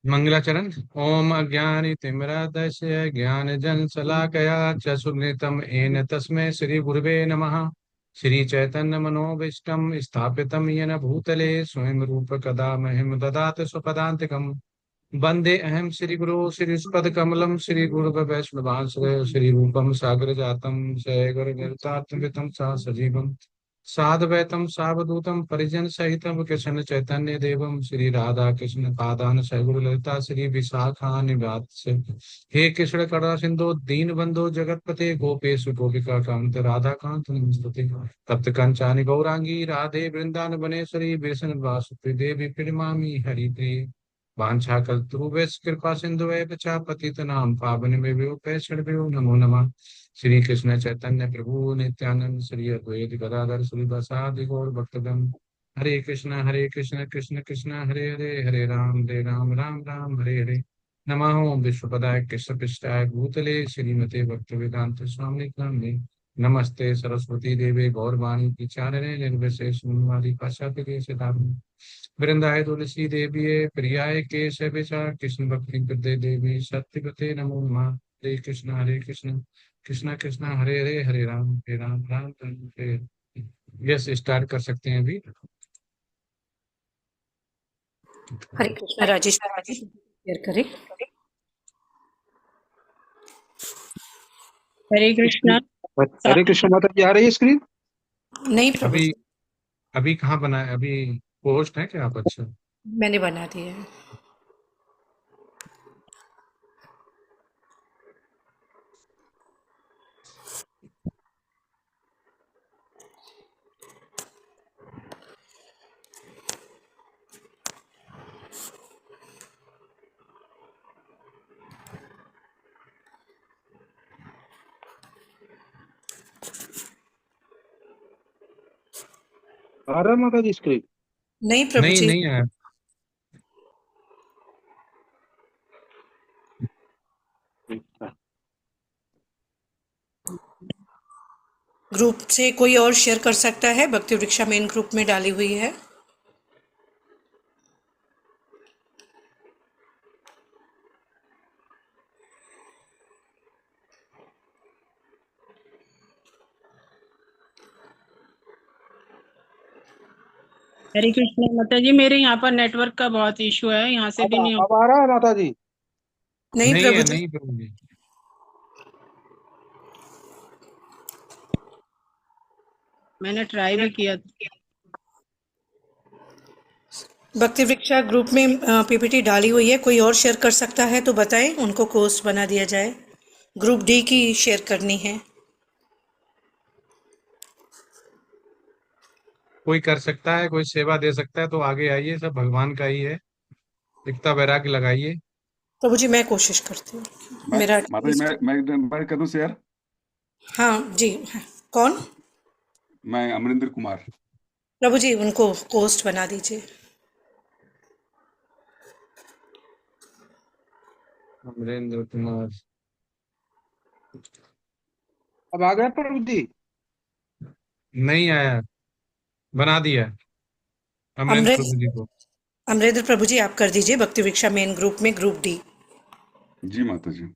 मंगलाचरण। ओम अज्ञानितिमिरान्धस्य ज्ञानजनशलाकया चक्षुर्निमित्तं येन तस्मै श्री गुरुवे नमः। श्री चैतन्य मनोभीष्टं स्थापितं येन भूतले स्वयं रूप कदा मह्यं ददाति स्वपदान्तिकम्। वन्दे अहं श्रीगुरो श्रीयुष्पदकमलं श्रीगुरुवैष्णवांश्रय श्रीरूपं सागरजातं सगुरुनिर्तात्मवितं सा सजीवम् साद्वैतं सावधूतं परिजनसहितं कृष्ण चैतन्य देवं श्री राधा कृष्ण पादान सगुरु ललिता श्री विशाखान्वितास्य। हे कृष्ण करुणा सिंधु दीन बंधु जगतपते गोपेश गोपिका कांत राधा कांत नमस्ते। तप्त कंचानि गौरांगी राधे वृंदावन वनेश्वरी कृष्ण वासुदेवी देवी प्रेमामि हरिप्रिय। वाञ्छाकल्पतरुभ्यश्च कृपा सिन्धुभ्यश्च च पतितनां पावनेभ्यो वैष्णवेभ्यो नमो नमः। श्री कृष्ण चैतन्य प्रभु नित्यानंद श्री अद्वैत गदाधर श्रीवासादि गौर भक्तगण। हरे कृष्ण कृष्ण कृष्ण हरे हरे हरे राम राम राम हरे हरे। नमः ओं विश्वपदाय कृष्णपृष्ठाय भूतले श्रीमते भक्तिवेदांत स्वामी नामिने। नमस्ते सरस्वती देवे गौरवाणी प्रचारिणे निर्विशेष शून्यवादी पाश्चात्य देशधारिणे। वृंदाय तुलसी देवी प्रियाय केशवेचा कृष्ण भक्ति प्रदे देवी सत्यवते नमो नमः। हरे कृष्ण कृष्ण कृष्ण हरे हरे हरे राम राम राम हरे हरे। यस, स्टार्ट कर सकते हैं अभी। हरे कृष्णा। राजेश शेयर करें। हरे कृष्णा। हरे कृष्ण माता जी, आ रही है स्क्रीन? नहीं प्रभु अभी जी, अभी कहाँ बना है? अभी पोस्ट है क्या आप? अच्छा, मैंने बना दिया है। आ रहा है माता जी स्क्रीन? नहीं प्रभु नहीं जी, नहीं है। ग्रुप से कोई और शेयर कर सकता है? भक्ति वृक्षा मेन ग्रुप में डाली हुई है। हरे कृष्णा माता जी, मेरे यहाँ पर नेटवर्क का बहुत इशू है, यहाँ से अब भी नहीं हो। अब आ रहा है माता जी? नहीं नहीं प्रभु है, जी, नहीं करूंगी। मैंने ट्राई भी किया। भक्ति वृक्षा ग्रुप में पीपीटी डाली हुई है। कोई और शेयर कर सकता है तो बताएं, उनको कोर्स बना दिया जाए। ग्रुप डी की शेयर करनी है। कोई कर सकता है, कोई सेवा दे सकता है तो आगे आइए, सब भगवान का ही है। इतना वैराग्य लगाइए। प्रभु जी मैं कोशिश करती हूँ। मैं मेरा माता जी, मैं कर दूं शेयर। हाँ जी, हाँ। कौन? मैं अमरिंदर कुमार। प्रभु जी उनको कोस्ट बना दीजिए। अमरेंद्र कुमार। अब आ गया प्रभु जी? नहीं आया, बना दिया अमरेंद्र अमरेंद्र प्रभु जी को। अमरेंद्र प्रभु जी आप कर दीजिए भक्ति वृक्षा मेन ग्रुप में ग्रुप डी। जी माता जी।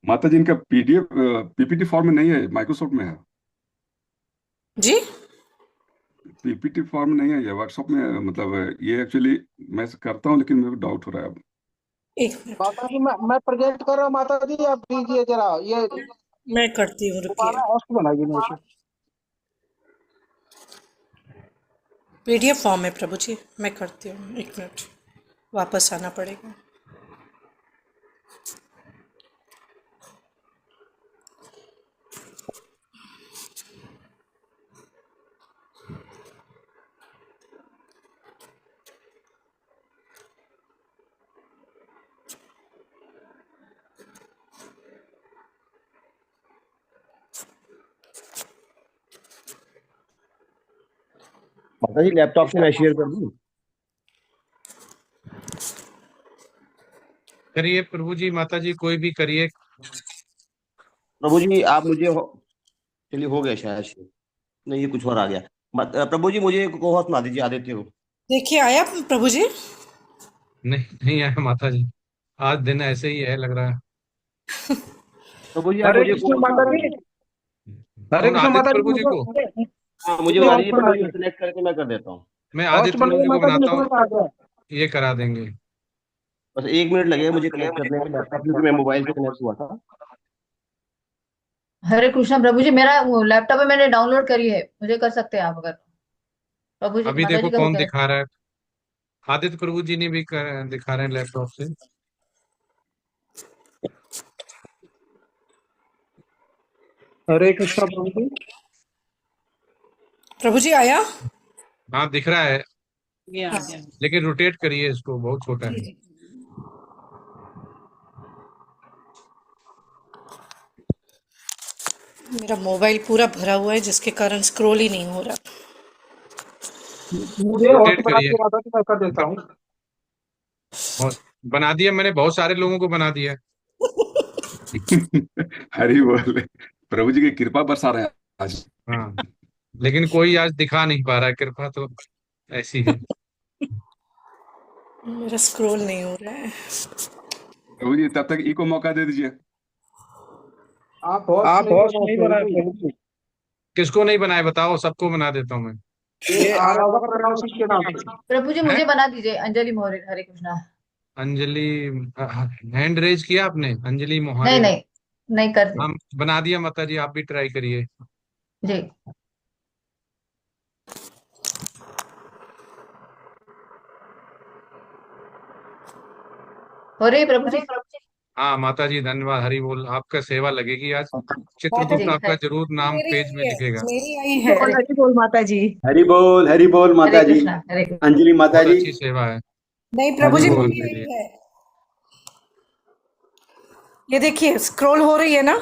माता जी, इनका पीडीएफ पीपीटी फॉर्म में नहीं है, माइक्रोसॉफ्ट में है। जी पीपीटी फॉर्म नहीं है, ये व्हाट्सएप में है। मतलब ये एक्चुअली मैं करता हूँ, लेकिन मेरे को डाउट हो रहा है अब। एक मिनट, माता जी, मैं प्रेजेंट कर रहा हूँ माता जी, आप दीजिए जरा ये। मैं करती हूँ, रुकिए। दोबारा होस्ट बनाइए मेरे से। पीडीएफ फॉर्म है प्रभु जी, मैं करती हूँ। एक मिनट, वापस आना पड़ेगा। माता जी लैपटॉप से मैं शेयर कर दूं? करिए प्रभु जी, माता जी कोई भी करिए। प्रभु जी आप मुझे चलिए हो गया शायद शेयर। नहीं, ये कुछ और आ गया। प्रभु जी मुझे को सुना दीजिए आदित्य को। देखिए आया प्रभु जी। नहीं, नहीं आया माता जी, आज दिन ऐसे ही है लग रहा है। प्रभु जी आप हरे मुझे कृष्ण को माता सुना जी। दीजिए। हरे कौन, कृष्ण आदित्य माता जी प्रभु जी को? मुझे हाँ मुझे मुझे आ रही है होस्ट बना प्रभु जी, मैं दिए। सिलेक्ट करके मैं कर देता हूँ। मैं होस्ट आदित्य बन प्रभु गए जी को माता जी, बनाता हूँ, नेटवर्क आ गया। ये करा देंगे। बस 1 मिनट लगेगा मुझे कनेक्ट करने में लैपटॉप, क्योंकि मैं मोबाइल से कनेक्ट हुआ था। हरे कृष्णा प्रभु जी, मेरा लैपटॉप में मैंने डाउनलोड करी है, मुझे कर सकते हैं आप अगर। प्रभु जी अभी माता देखो जी का हो कौन गया। दिखा रहा है। आदित्य प्रभु जी ने भी दिखा रहे हैं लैपटॉप से। हरे कृष्ण प्रभु जी। प्रभु जी आया। हाँ दिख रहा है, ये आ हाँ गया। लेकिन रोटेट करिए इसको, बहुत छोटा जी है। जी। मेरा मोबाइल पूरा भरा हुआ है जिसके कारण स्क्रॉल ही नहीं हो रहा। मुझे होस्ट रोटेट बना करिए। दिए माता जी, मैं कर देता हूँ। बहुत बना दिया मैंने, बहुत सारे लोगों को बना दिया। हरी बोल। प्रभु जी की कृपा बरसा रहे हैं आज। हाँ, लेकिन कोई आज दिखा नहीं पा रहा है, कृपा तो ऐसी है। मेरा स्क्रॉल नहीं हो रहा है। प्रभु जी तब तक ई को मौका दे दीजिए। आप होस्ट नहीं बनाए प्रभु जी। किसको नहीं बनाए बताओ, सबको बना देता हूँ मैं। ये आ रहा होगा प्रणव सिंह के नाम से। प्रभु जी है मुझे बना दीजिए अंजलि मौर्य। हरे कृष्णा। अंजलि, हैंड रेज किया आपने? अंजलि नहीं मोहरे। नहीं, नहीं कर दी। हम बना दिया माता जी, आप भी ट्राई करिए। जी। हो रही है प्रभु जी। हाँ माता जी धन्यवाद, हरि बोल, आपका सेवा लगेगी आज। माता चित्रगुप्त जी जी आपका जरूर नाम मेरी पेज में आई है, दिखेगा। मेरी आई है। हरे हरी बोल माता जी। हरि बोल हरे माता जी। कृष्णा। हरे कृष्णा। अंजलि माता बहुत जी। अच्छी सेवा है। नहीं प्रभु जी भगवान मेरी के लिए। आई है। ये देखिए स्क्रॉल हो रही है ना।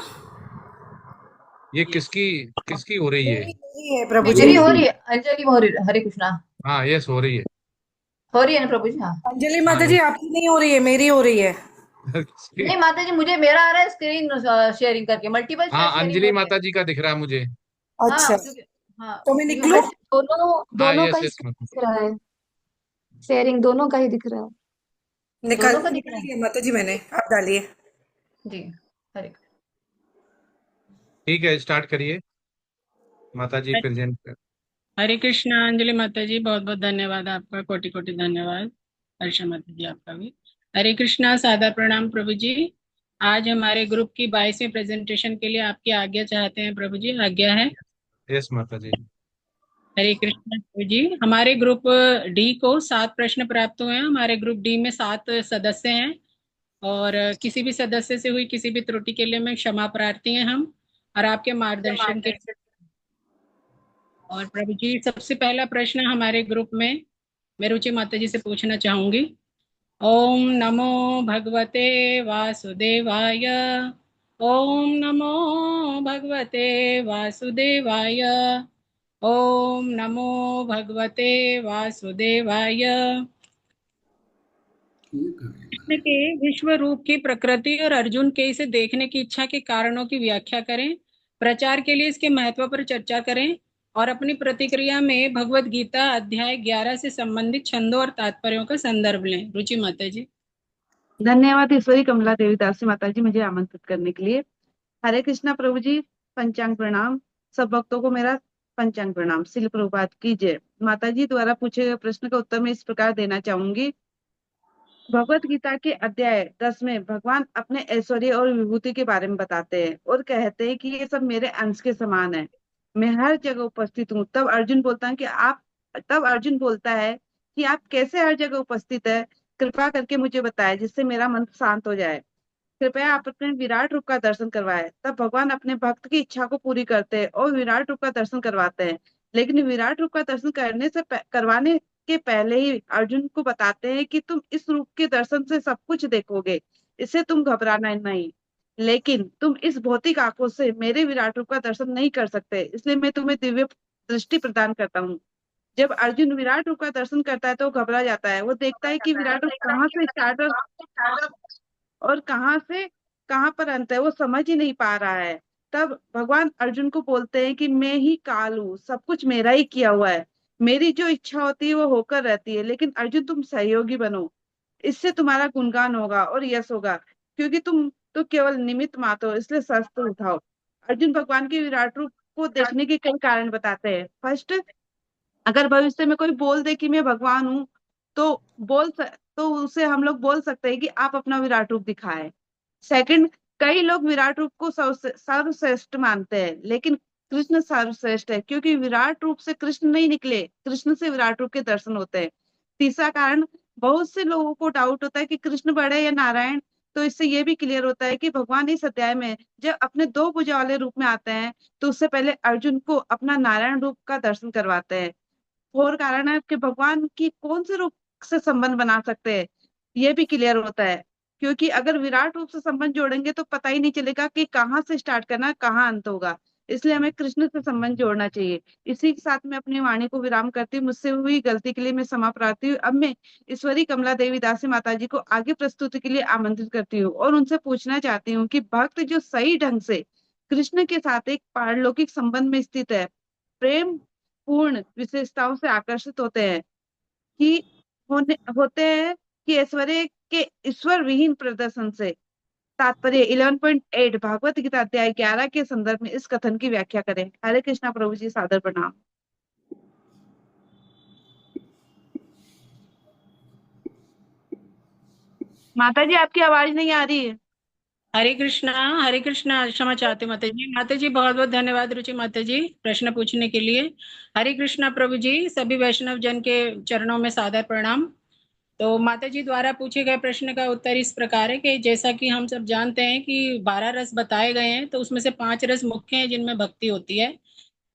ये किसकी किसकी हो रही है? मेरी है प्रभु जी। मेरी हो रही है अंजलि मौर्य। हरे कृष्णा। हाँ यस, हो रही है। हो रही है ना प्रभु जी? हाँ। अंजलि हाँ माता जी यस। आपकी नहीं हो रही है, मेरी हो रही है। नहीं माता जी, मुझे मेरा आ रहा है स्क्रीन शेयरिंग करके, मल्टीपल हाँ शेयरिंग अंजलि हो रही है। माता जी का दिख रहा है मुझे। अच्छा, हाँ क्योंकि हाँ तो मैं क्योंकि निकलूं? दोनों हाँ दोनों का यस ही यस। दिख रहा है। शेयरिंग दोनों का ही दिख रहा है। निकाल दोनों का दिख रहा निकाल है। लिया माता जी मैंने, आप डालिए। जी। हरे। ठीक है, स्टार्ट करिए माता जी, प्रेजेंट। हरे कृष्णा अंजलि माता जी, बहुत बहुत धन्यवाद आपका, कोटि कोटि धन्यवाद। हर्षा माता जी आपका भी। हरे कृष्णा, सादर प्रणाम प्रभु जी। आज हमारे ग्रुप की 22वीं प्रेजेंटेशन के लिए आपकी आज्ञा चाहते हैं प्रभु जी, आज्ञा है। यस माता जी। हरे कृष्णा प्रभु जी। हमारे ग्रुप डी को 7 प्रश्न प्राप्त हुए हैं। हमारे ग्रुप डी में 7 सदस्य हैं, और किसी भी सदस्य से हुई किसी भी त्रुटि के लिए मैं क्षमा प्रार्थी हैं हम, और आपके मार्गदर्शन के। और प्रभु जी सबसे पहला प्रश्न हमारे ग्रुप में मैं रुचि माता जी से पूछना चाहूंगी। ओम नमो भगवते वासुदेवाय। ओम नमो भगवते वासुदेवाय। ओम नमो भगवते वासुदेवाय। कृष्ण के विश्व रूप की प्रकृति और अर्जुन के इसे देखने की इच्छा के कारणों की व्याख्या करें। प्रचार के लिए इसके महत्व पर चर्चा करें, और अपनी प्रतिक्रिया में भगवत गीता अध्याय 11 से संबंधित छंदों और तात्पर्यों का संदर्भ लें। रुचि माता जी। धन्यवाद ईश्वरी कमला देवी दासी माता जी मुझे आमंत्रित करने के लिए। हरे कृष्णा प्रभु जी, पंचांग प्रणाम। सब भक्तों को मेरा पंचांग प्रणाम। श्रील प्रभुपाद की जय। माता जी द्वारा पूछे गए प्रश्न का उत्तर मैं इस प्रकार देना चाहूंगी। भगवत गीता के अध्याय 10 में भगवान अपने ऐश्वर्य और विभूति के बारे में बताते हैं और कहते हैं कि ये सब मेरे अंश के समान है, मैं हर जगह उपस्थित हूँ। तब अर्जुन बोलता है कि आप कैसे हर जगह उपस्थित है, कृपा करके मुझे बताएं जिससे मेरा मन शांत हो जाए। कृपया आप अपने विराट रूप का दर्शन करवाएं। तब भगवान अपने भक्त की इच्छा को पूरी करते हैं और विराट रूप का दर्शन करवाते हैं। लेकिन विराट रूप का दर्शन करवाने के पहले ही अर्जुन को बताते हैं कि तुम इस रूप के दर्शन से सब कुछ देखोगे, इससे तुम घबराना नहीं। लेकिन तुम इस भौतिक आंखों से मेरे विराट रूप का दर्शन नहीं कर सकते, इसलिए मैं तुम्हें दिव्य दृष्टि प्रदान करता हूँ। जब अर्जुन विराट रूप का दर्शन करता है तो वो घबरा जाता है। वो देखता है कि विराट रूप कहाँ से स्टार्ट और कहाँ पर अंत है, वो समझ ही नहीं पा रहा है। तब भगवान अर्जुन को बोलते हैं कि मैं ही काल हूँ, सब कुछ मेरा ही किया हुआ है, मेरी जो इच्छा होती है वो होकर रहती है। लेकिन अर्जुन तुम सहयोगी बनो, इससे तुम्हारा गुणगान होगा और यश होगा, क्योंकि तुम तो केवल निमित्त मात्र हो, इसलिए शस्त्र उठाओ। अर्जुन भगवान के विराट रूप को देखने के कई कारण बताते हैं। फर्स्ट, अगर भविष्य में कोई बोल दे कि मैं भगवान हूँ, तो तो उसे हम लोग बोल सकते हैं कि आप अपना विराट रूप दिखाएं। सेकंड, कई लोग विराट रूप को सर्वश्रेष्ठ मानते हैं, लेकिन कृष्ण सर्वश्रेष्ठ है, क्योंकि विराट रूप से कृष्ण नहीं निकले, कृष्ण से विराट रूप के दर्शन होते हैं। तीसरा कारण, बहुत से लोगों को डाउट होता है कि कृष्ण बड़े या नारायण, तो इससे ये भी क्लियर होता है कि भगवान इस अध्याय में जब अपने दो भुजा वाले रूप में आते हैं, तो उससे पहले अर्जुन को अपना नारायण रूप का दर्शन करवाते हैं। और कारण है कि भगवान की कौन से रूप से संबंध बना सकते हैं, ये भी क्लियर होता है। क्योंकि अगर विराट रूप से संबंध जोड़ेंगे तो पता ही नहीं चलेगा कि कहाँ से स्टार्ट करना, कहाँ अंत होगा। इसलिए हमें कृष्ण से संबंध जोड़ना चाहिए। इसी के साथ मैं अपनी वाणी को विराम करती हूँ। मुझसे हुई गलती के लिए मैं क्षमा प्रार्थी हूँ। अब मैं ईश्वरी कमला देवी दासी माता जी को आगे प्रस्तुति के लिए आमंत्रित करती हूँ और उनसे पूछना चाहती हूँ कि भक्त जो सही ढंग से कृष्ण के साथ एक पारलौकिक संबंध में स्थित है, प्रेम पूर्ण विशेषताओं से आकर्षित कि होते हैं कि ऐश्वर्य के ईश्वर विहीन प्रदर्शन से। तात्पर्य 11.8 भागवत गीता अध्याय 11 के संदर्भ में इस कथन की व्याख्या करें। हरे कृष्णा प्रभु जी, सादर प्रणाम। माता जी आपकी आवाज नहीं आ रही है। हरे कृष्णा, क्षमा चाहते माता जी। माता जी बहुत बहुत धन्यवाद रुचि माता जी प्रश्न पूछने के लिए। हरे कृष्णा प्रभु जी, सभी वैष्णव जन के चरणों में सादर प्रणाम। तो माता जी द्वारा पूछे गए प्रश्न का उत्तर इस प्रकार है कि जैसा कि हम सब जानते हैं कि 12 रस बताए गए हैं, तो उसमें से 5 रस मुख्य हैं जिनमें भक्ति होती है।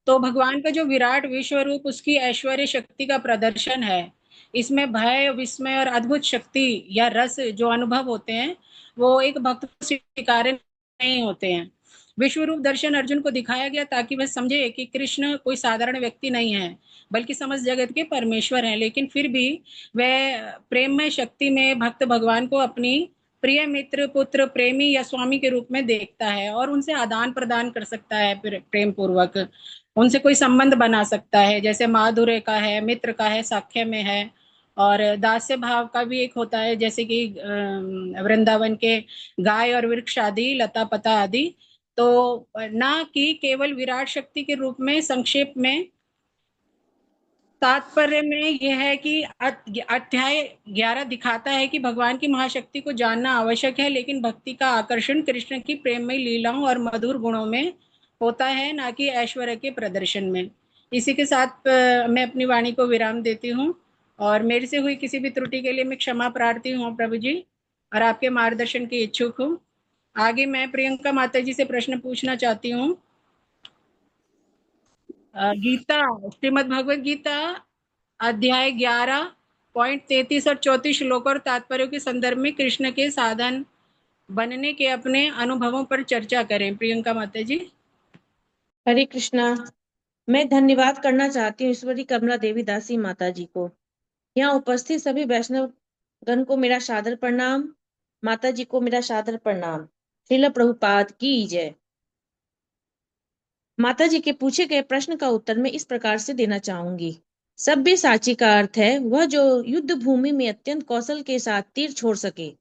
तो भगवान का जो विराट विश्व रूप उसकी ऐश्वर्य शक्ति का प्रदर्शन है। इसमें भय, विस्मय और अद्भुत शक्ति या रस जो अनुभव होते हैं वो एक भक्त को स्वीकार्य नहीं होते हैं। विश्व रूप दर्शन अर्जुन को दिखाया गया ताकि वह समझे कि कृष्ण कोई साधारण व्यक्ति नहीं है, बल्कि समस्त जगत के परमेश्वर हैं। लेकिन फिर भी वह प्रेम में शक्ति में भक्त भगवान को अपनी प्रिय मित्र, पुत्र, प्रेमी या स्वामी के रूप में देखता है और उनसे आदान प्रदान कर सकता है, प्रेम पूर्वक उनसे कोई संबंध बना सकता है। जैसे माधुर्य का है, मित्र का है, साख्य में है। और दास्य भाव का भी एक होता है, जैसे कि वृंदावन के गाय और वृक्ष आदि, लता पता आदि। तो ना कि केवल विराट शक्ति के रूप में। संक्षेप में तात्पर्य में यह है कि अध्याय 11 दिखाता है कि भगवान की महाशक्ति को जानना आवश्यक है, लेकिन भक्ति का आकर्षण कृष्ण की प्रेममय लीलाओं और मधुर गुणों में होता है, ना कि ऐश्वर्य के प्रदर्शन में। इसी के साथ मैं अपनी वाणी को विराम देती हूँ और मेरे से हुई किसी भी त्रुटि के लिए मैं क्षमा प्रार्थी हूँ प्रभु जी, और आपके मार्गदर्शन की इच्छुक हूँ। आगे मैं प्रियंका माता जी से प्रश्न पूछना चाहती हूँ। गीता, श्रीमद् भगवत गीता अध्याय 11.33 और 34 श्लोक और तात्पर्यों के संदर्भ में कृष्ण के साधन बनने के अपने अनुभवों पर चर्चा करें। प्रियंका माता जी। हरे कृष्णा। मैं धन्यवाद करना चाहती हूँ ईश्वरी कमला देवी दासी माता जी को। यहाँ उपस्थित सभी वैष्णव गण को मेरा सादर प्रणाम। माता जी को मेरा सादर प्रणाम। श्रील प्रभुपाद की जय। माता जी के पूछे गए प्रश्न का उत्तर मैं इस प्रकार से देना चाहूंगी। सब्यसाची का अर्थ है वह जो युद्ध भूमि में अत्यंत कौशल के साथ तीर छोड़ सके।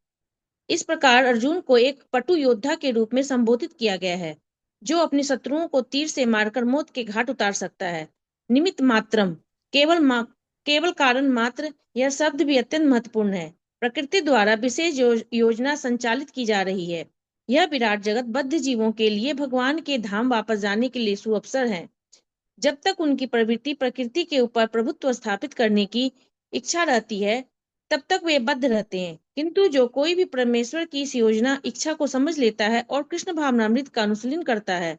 इस प्रकार अर्जुन को एक पटु योद्धा के रूप में संबोधित किया गया है, जो अपने शत्रुओं को तीर से मारकर मौत के घाट उतार सकता है। निमित्त मात्रम, केवल कारण मात्र, यह शब्द भी अत्यंत महत्वपूर्ण है। प्रकृति द्वारा विशेष योजना संचालित की जा रही है। यह विराट जगत बद्ध जीवों के लिए भगवान के धाम वापस जाने के लिए सुअवसर है। जब तक उनकी प्रवृत्ति प्रकृति के ऊपर प्रभुत्व स्थापित करने की इच्छा रहती है, तब तक वे बद्ध रहते हैं, किंतु जो कोई भी परमेश्वर की इस योजना इच्छा को समझ लेता है और कृष्ण भावनामृत का अनुशीलन करता है,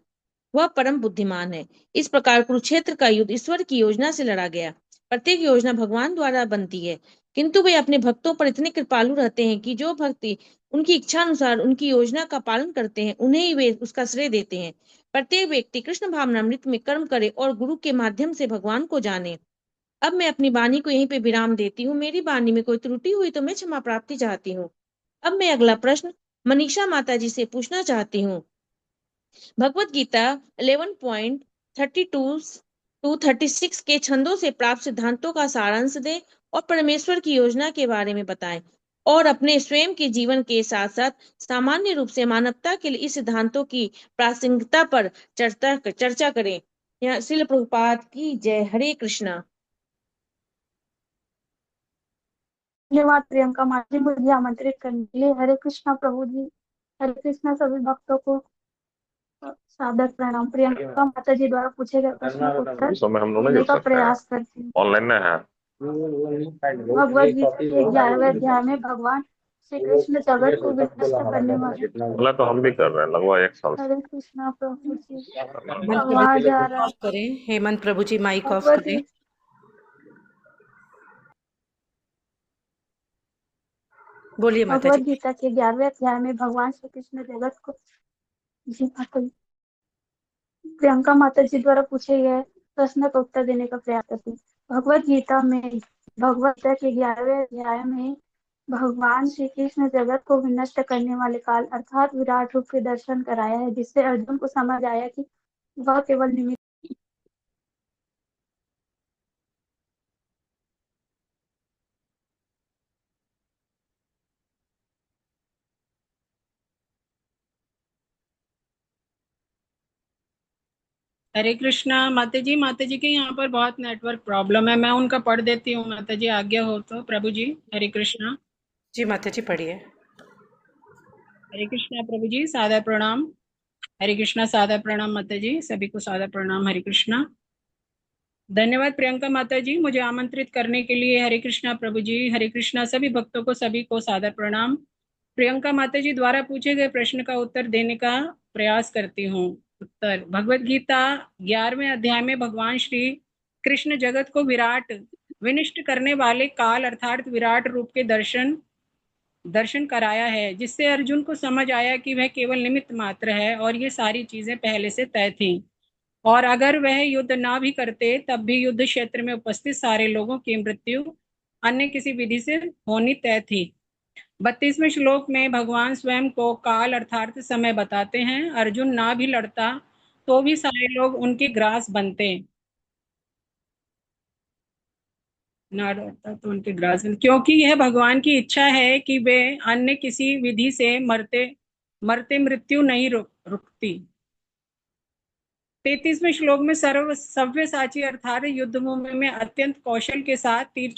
वह परम बुद्धिमान है। इस प्रकार कुरुक्षेत्र का युद्ध ईश्वर की योजना से लड़ा गया। प्रत्येक योजना भगवान द्वारा बनती है, किंतु वे अपने भक्तों पर इतने कृपालु रहते हैं कि जो भक्ति उनकी इच्छा अनुसार उनकी योजना का पालन करते हैं, उन्हें ही वे उसका श्रेय देते हैं। प्रत्येक व्यक्ति कृष्ण भावनामृत में कर्म करे और गुरु के माध्यम से भगवान को जाने। अब मैं अपनी वाणी को यहीं पे विराम देती हूँ। मेरी वाणी में कोई त्रुटि हुई तो मैं क्षमा प्राप्ति चाहती हूँ। अब मैं अगला प्रश्न मनीषा माता जी से पूछना चाहती हूँ। भगवत गीता 11.32 to 36 के छंदों से प्राप्त सिद्धांतों का सारांश दें और परमेश्वर की योजना के बारे में बताएं और अपने स्वयं के जीवन के साथ साथ सामान्य रूप से मानवता के लिए इस सिद्धांतों की प्रासंगिकता पर चर्चा करें। यह श्रील प्रभुपाद की जय। हरे कृष्णा। धन्यवाद प्रियंका माता जी, मुझे आमंत्रित करने के लिए। हरे कृष्णा प्रभु जी। हरे कृष्णा सभी भक्तों को सादर प्रणाम। प्रियंका माता जी द्वारा पूछे गए प्रश्न को उत्तर देने का प्रयास करती हूँ। ऑनलाइन में है। भगवद गीता के 11वें अध्याय में भगवान श्री कृष्ण जगत को विनष्ट करने वाले। मतलब तो हम भी कर रहे हैं लगभग 1 साल से। हरे कृष्णा प्रभु जी। आवाज आ रहा है। करें हेमंत प्रभु जी, माइक ऑफ करें। बोलिए माता भगवद जी। गीता के 11वें अध्याय में भगवान श्री कृष्ण जगत को जी माता जी प्रियंका माता जी द्वारा पूछे गए प्रश्न का उत्तर देने का प्रयास करती हूँ। भगवद गीता के 11वें अध्याय में भगवान श्री कृष्ण जगत को विनष्ट करने वाले काल अर्थात विराट रूप के दर्शन कराया है, जिससे अर्जुन को समझ आया कि वह केवल निमित्त हरे कृष्णा माता जी के यहाँ पर बहुत नेटवर्क प्रॉब्लम है, मैं उनका पढ़ देती हूँ माता जी, आज्ञा हो तो। प्रभु जी हरे कृष्णा। जी माता जी पढ़िए। हरे कृष्णा प्रभु जी, सादर प्रणाम। हरे कृष्णा, सादर प्रणाम माता जी, सभी को सादर प्रणाम। हरे कृष्णा। धन्यवाद प्रियंका माता जी, मुझे आमंत्रित करने के लिए। हरे कृष्णा प्रभु जी। हरे कृष्णा सभी भक्तों को, सभी को सादर प्रणाम। प्रियंका माता जी द्वारा पूछे गए प्रश्न का उत्तर देने का प्रयास करती हूँ। उत्तर, भगवत गीता 11वें अध्याय में भगवान श्री कृष्ण जगत को विनष्ट करने वाले काल अर्थात विराट रूप के दर्शन कराया है, जिससे अर्जुन को समझ आया कि वह केवल निमित्त मात्र है और ये सारी चीजें पहले से तय थी, और अगर वह युद्ध ना भी करते तब भी युद्ध क्षेत्र में उपस्थित सारे लोगों की मृत्यु अन्य किसी विधि से होनी तय थी। 32वें श्लोक में भगवान स्वयं को काल अर्थात समय बताते हैं। अर्जुन ना भी लड़ता तो भी सारे लोग उनके ग्रास बनते, ना लड़ता तो उनके ग्रास बनते, क्योंकि यह भगवान की इच्छा है कि वे अन्य किसी विधि से मरते मृत्यु नहीं रुकती। 33वें श्लोक में सव्यसाची अर्थात युद्ध भूमि में अत्यंत कौशल के साथ तीर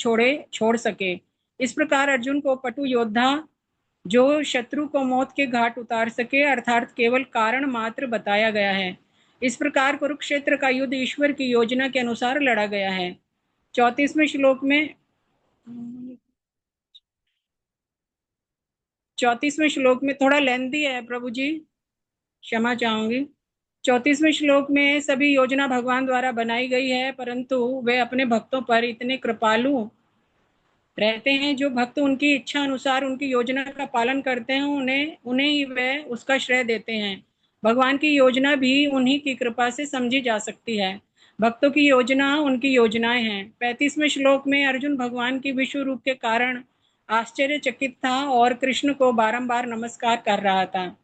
छोड़ सके। इस प्रकार अर्जुन को पटु योद्धा जो शत्रु को मौत के घाट उतार सके अर्थात केवल कारण मात्र बताया गया है। इस प्रकार कुरुक्षेत्र का युद्ध ईश्वर की योजना के अनुसार लड़ा गया है। 34वें श्लोक में थोड़ा लेंदी है प्रभु जी, क्षमा चाहूंगी। 34वें श्लोक में सभी योजना भगवान द्वारा बनाई गई है, परंतु वे अपने भक्तों पर इतने कृपालु रहते हैं, जो भक्त उनकी इच्छा अनुसार उनकी योजना का पालन करते हैं, उन्हें ही वे उसका श्रेय देते हैं। भगवान की योजना भी उन्हीं की कृपा से समझी जा सकती है। भक्तों की योजना उनकी योजनाएं हैं। 35वें श्लोक में अर्जुन भगवान की विश्व रूप के कारण आश्चर्यचकित था और कृष्ण को बारंबार नमस्कार कर रहा था।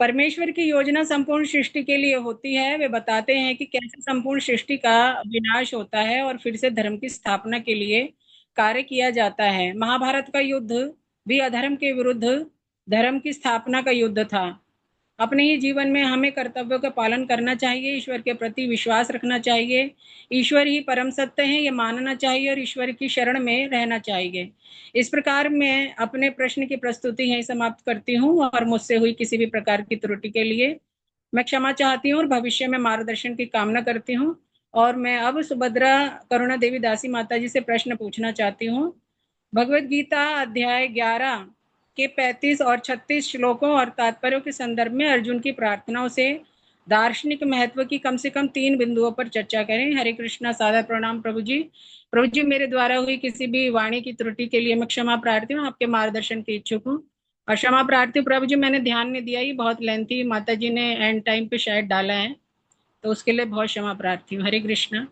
परमेश्वर की योजना संपूर्ण सृष्टि के लिए होती है। वे बताते हैं कि कैसे संपूर्ण सृष्टि का विनाश होता है और फिर से धर्म की स्थापना के लिए कार्य किया जाता है। महाभारत का युद्ध भी अधर्म के विरुद्ध धर्म की स्थापना का युद्ध था। अपने ही जीवन में हमें कर्तव्यों का पालन करना चाहिए, ईश्वर के प्रति विश्वास रखना चाहिए, ईश्वर ही परम सत्य है ये मानना चाहिए और ईश्वर की शरण में रहना चाहिए। इस प्रकार मैं अपने प्रश्न की प्रस्तुति यहीं समाप्त करती हूँ और मुझसे हुई किसी भी प्रकार की त्रुटि के लिए मैं क्षमा चाहती हूँ और भविष्य में मार्गदर्शन की कामना करती हूँ। और मैं अब सुभद्रा करुणा देवी दासी माता जी से प्रश्न पूछना चाहती हूँ। भगवत गीता अध्याय 11 के 35 और 36 श्लोकों और तात्पर्यों के संदर्भ में अर्जुन की प्रार्थनाओं से दार्शनिक महत्व की कम से कम 3 बिंदुओं पर चर्चा करें। हरे कृष्णा, सादर प्रणाम प्रभु जी। प्रभु जी, मेरे द्वारा हुई किसी भी वाणी की त्रुटि के लिए मैं क्षमा प्रार्थी हूँ, आपके मार्गदर्शन की इच्छुक हूँ और क्षमा प्रार्थी हूँ प्रभु जी, मैंने ध्यान नहीं दिया, ये बहुत लेंथी माता जी ने एंड टाइम पे शायद डाला है, तो उसके लिए बहुत क्षमा प्रार्थी हूँ। हरे कृष्णा।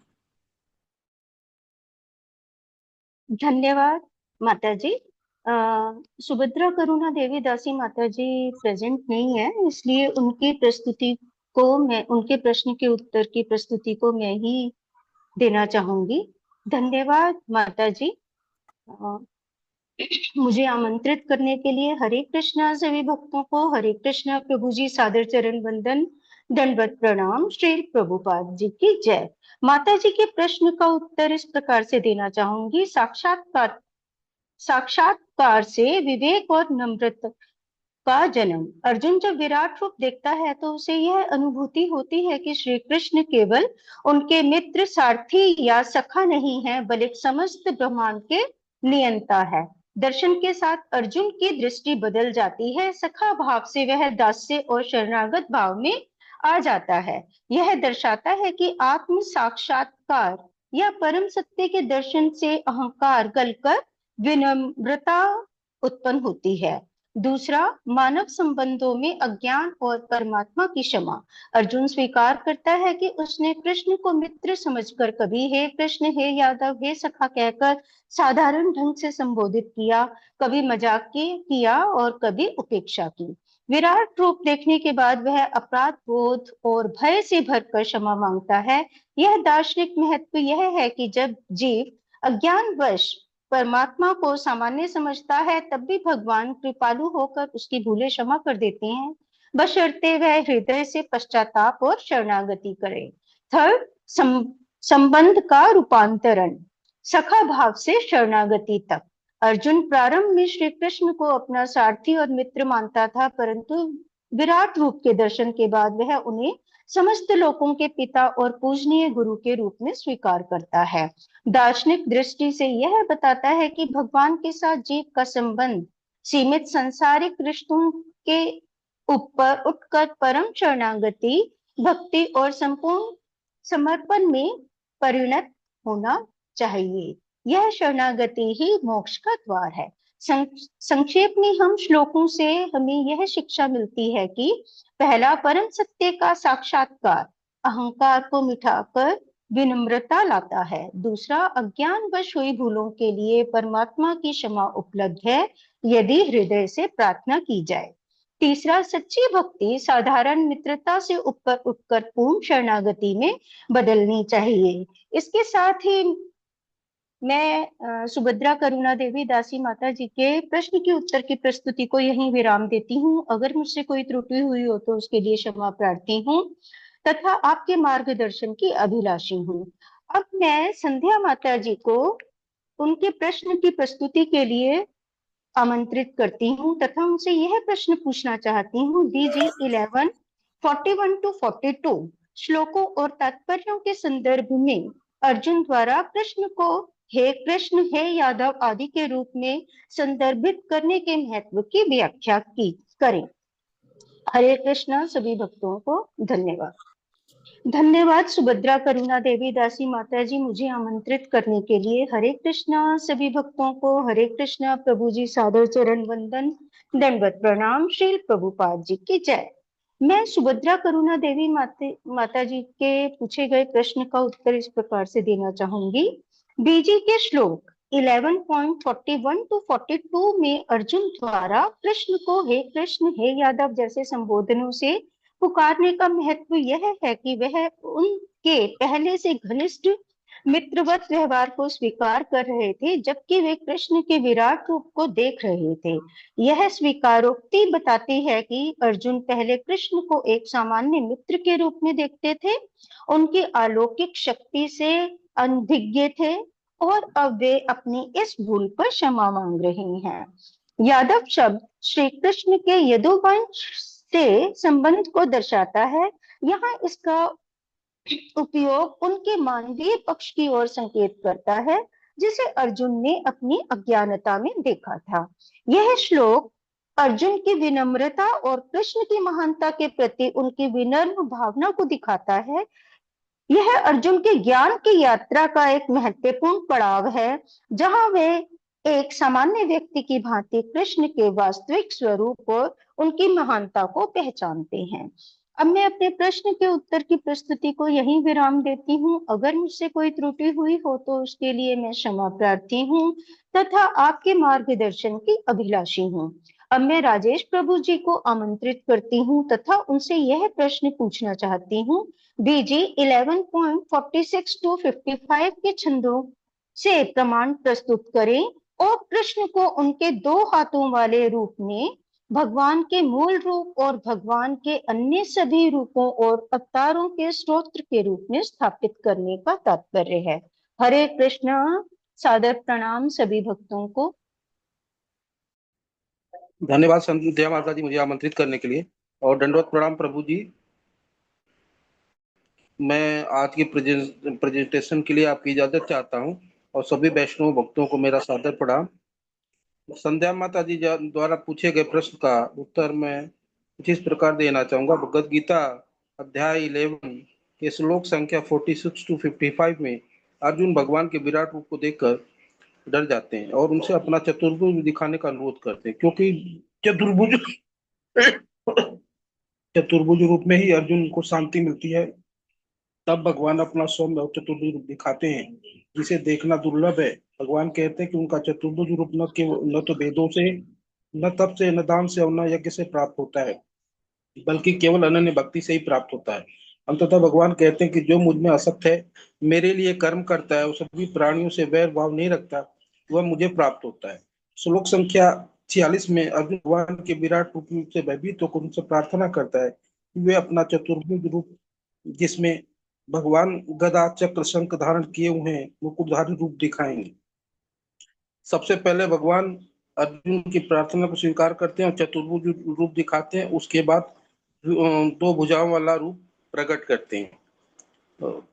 धन्यवाद माता जी। सुभद्रा करुणा देवी दासी माता जी प्रेजेंट नहीं है, इसलिए उनकी प्रस्तुति को मैं, उनके प्रश्न के उत्तर की प्रस्तुति को मैं ही देना चाहूंगी। धन्यवाद माता जी, मुझे आमंत्रित करने के लिए। हरे कृष्णा सभी भक्तों को, हरे कृष्णा प्रभु जी, सादर चरण वंदन, दंडवत प्रणाम, श्री प्रभुपाद जी की जय। माता जी के प्रश्न का उत्तर इस प्रकार से देना चाहूंगी। साक्षात्कार से विवेक और नम्रता का जन्म। अर्जुन जब विराट रूप देखता है तो उसे यह अनुभूति होती है कि श्री कृष्ण केवल उनके मित्र, सारथी या सखा नहीं है, बल्कि समस्त ब्रह्मांड के नियंता है। दर्शन के साथ अर्जुन की दृष्टि बदल जाती है, सखा भाव से वह दास्य और शरणागत भाव में आ जाता है। यह दर्शाता है कि आत्म साक्षात्कार या परम सत्य के दर्शन से अहंकार गलकर विनम्रता उत्पन्न होती है। दूसरा, मानव संबंधों में अज्ञान और परमात्मा की क्षमा। अर्जुन स्वीकार करता है कि उसने कृष्ण को मित्र समझकर कभी हे कृष्ण, हे यादव, हे सखा कहकर साधारण ढंग से संबोधित किया, कभी मजाक किया और कभी उपेक्षा की। विराट रूप देखने के बाद वह अपराध बोध और भय से भरकर क्षमा मांगता है। यह दार्शनिक महत्व यह है कि जब जीव अज्ञानवश परमात्मा को सामान्य समझता है, तब भी भगवान कृपालु होकर उसकी भूलें क्षमा कर देते हैं, बशर्ते वह हृदय से पश्चाताप और शरणागति करे। थर्ड, संबंध का रूपांतरण, सखा भाव से शरणागति तक। अर्जुन प्रारंभ में श्री कृष्ण को अपना सारथी और मित्र मानता था, परंतु विराट रूप के दर्शन के बाद वह उन्हें समस्त लोगों के पिता और पूजनीय गुरु के रूप में स्वीकार करता है। दार्शनिक दृष्टि से यह बताता है कि भगवान के साथ जीव का संबंध सीमित सांसारिक रिश्तों के ऊपर उठकर परम शरणागति, भक्ति और संपूर्ण समर्पण में परिणत होना चाहिए। यह शरणागति ही मोक्ष का द्वार है। संक्षेप में हम श्लोकों से हमें यह शिक्षा मिलती है कि पहला, परम सत्य का साक्षात्कार अहंकार को मिटाकर विनम्रता लाता है। दूसरा, अज्ञानवश हुई भूलों के लिए परमात्मा की क्षमा उपलब्ध है यदि हृदय से प्रार्थना की जाए। तीसरा, सच्ची भक्ति साधारण मित्रता से ऊपर उठकर पूर्ण शरणागति में बदलनी चाहिए। इसके साथ ही मैं सुभद्रा करुणा देवी दासी माता जी के प्रश्न के उत्तर की प्रस्तुति को यहीं विराम देती हूँ। अगर मुझसे कोई त्रुटि हुई हो तो उसके लिए क्षमा प्रार्थी हूँ तथा आपके मार्गदर्शन की अभिलाषी हूँ। अब मैं संध्या माता जी को उनके प्रश्न की प्रस्तुति के लिए आमंत्रित करती हूँ तथा उनसे यह प्रश्न पूछना चाहती हूँ। DG 11 41 to 42 श्लोकों और तात्पर्यों के संदर्भ में अर्जुन द्वारा कृष्ण को हे कृष्ण, हे यादव आदि के रूप में संदर्भित करने के महत्व की व्याख्या की करें। हरे कृष्णा सभी भक्तों को धन्यवाद। धन्यवाद सुभद्रा करुणा देवी दासी माता जी, मुझे आमंत्रित करने के लिए। हरे कृष्णा सभी भक्तों को, हरे कृष्णा प्रभु जी, सादर चरण वंदन, दंडवत प्रणाम, श्री प्रभुपाद जी की जय। मैं सुभद्रा करुणा देवी माता जी के पूछे गए प्रश्न का उत्तर इस प्रकार से देना चाहूंगी। बीजी के श्लोक 11.41 to 42 में अर्जुन द्वारा कृष्ण को हे कृष्ण, हे यादव जैसे संबोधनों से पुकारने का महत्व यह है कि वह उनके पहले से घनिष्ठ मित्रवत व्यवहार को स्वीकार कर रहे थे, जबकि वे कृष्ण के विराट रूप को देख रहे थे। यह स्वीकारोक्ति बताती है कि अर्जुन पहले कृष्ण को एक सामान्य मित्र के रूप में देखते थे, उनकी अलौकिक शक्ति से अनभिज्ञ थे और अब वे अपनी इस भूल पर क्षमा मांग रहे हैं। यादव शब्द श्री कृष्ण के यदुवंश से संबंध को दर्शाता है। यहाँ इसका उपयोग उनके मानवीय पक्ष की ओर संकेत करता है, जिसे अर्जुन ने अपनी अज्ञानता में देखा था। यह श्लोक अर्जुन की विनम्रता और कृष्ण की महानता के प्रति उनकी विनम्र भावना को दिखाता है। यह अर्जुन के ज्ञान की यात्रा का एक महत्वपूर्ण पड़ाव है, जहां वे एक सामान्य व्यक्ति की भांति कृष्ण के वास्तविक स्वरूप और उनकी महानता को पहचानते हैं। अब मैं अपने प्रश्न के उत्तर की प्रस्तुति को यहीं विराम देती हूँ। अगर मुझसे कोई त्रुटि हुई हो तो उसके लिए मैं क्षमा प्रार्थी हूँ तथा आपके मार्गदर्शन की अभिलाषी हूँ। अब मैं राजेश प्रभु जी को आमंत्रित करती हूँ तथा उनसे यह प्रश्न पूछना चाहती हूँ। बीजी 11.46 to 55 के छंदों से प्रमाण प्रस्तुत करें और कृष्ण को उनके दो हाथों वाले रूप में भगवान के मूल रूप और भगवान के अन्य सभी रूपों और अवतारों के स्तोत्र के रूप में स्थापित करने का तात्पर्य है। हरे कृष्णा। सादर प्रणाम सभी भक्तों को। धन्यवाद संध्या माता जी मुझे आमंत्रित करने के लिए, और दंडवत प्रणाम प्रभु जी। मैं आज की प्रेजेंटेशन के लिए आपकी इजाजत चाहता हूं और सभी वैष्णव भक्तों को मेरा सादर प्रणाम। संध्या माता जी द्वारा पूछे गए प्रश्न का उत्तर मैं कुछ इस प्रकार देना चाहूंगा। भगवद गीता अध्याय 11 के श्लोक संख्या 46 to 55 में अर्जुन भगवान के विराट रूप को देखकर डर जाते हैं और उनसे अपना चतुर्भुज दिखाने का अनुरोध करते हैं, क्योंकि चतुर्भुज रूप में ही अर्जुन को शांति मिलती है। तब भगवान अपना सौम्य और चतुर्भुज रूप दिखाते हैं, जिसे देखना दुर्लभ है। भगवान कहते हैं कि उनका चतुर्भुज रूप न तो वेदों से, न तप से, न दान से और न यज्ञ से प्राप्त होता है, बल्कि केवल अनन्य भक्ति से ही प्राप्त होता है। अंततः भगवान कहते हैं कि जो मुझ में असक्त है, मेरे लिए कर्म करता है और सभी प्राणियों से वैर भाव नहीं रखता, वह मुझे प्राप्त होता है। श्लोक संख्या 46 में अर्जुन भगवान के विराट रूप से भयभीत होकर उनसे प्रार्थना करता है कि वे अपना चतुर्भुज रूप, जिसमें भगवान गदा चक्र शंख धारण किए हुए हैं, मुकुटधारी रूप दिखाएंगे। सबसे पहले भगवान अर्जुन की प्रार्थना को स्वीकार करते हैं और चतुर्भुज रूप दिखाते हैं। उसके बाद दो भुजाओं वाला रूप प्रकट करते हैं। तो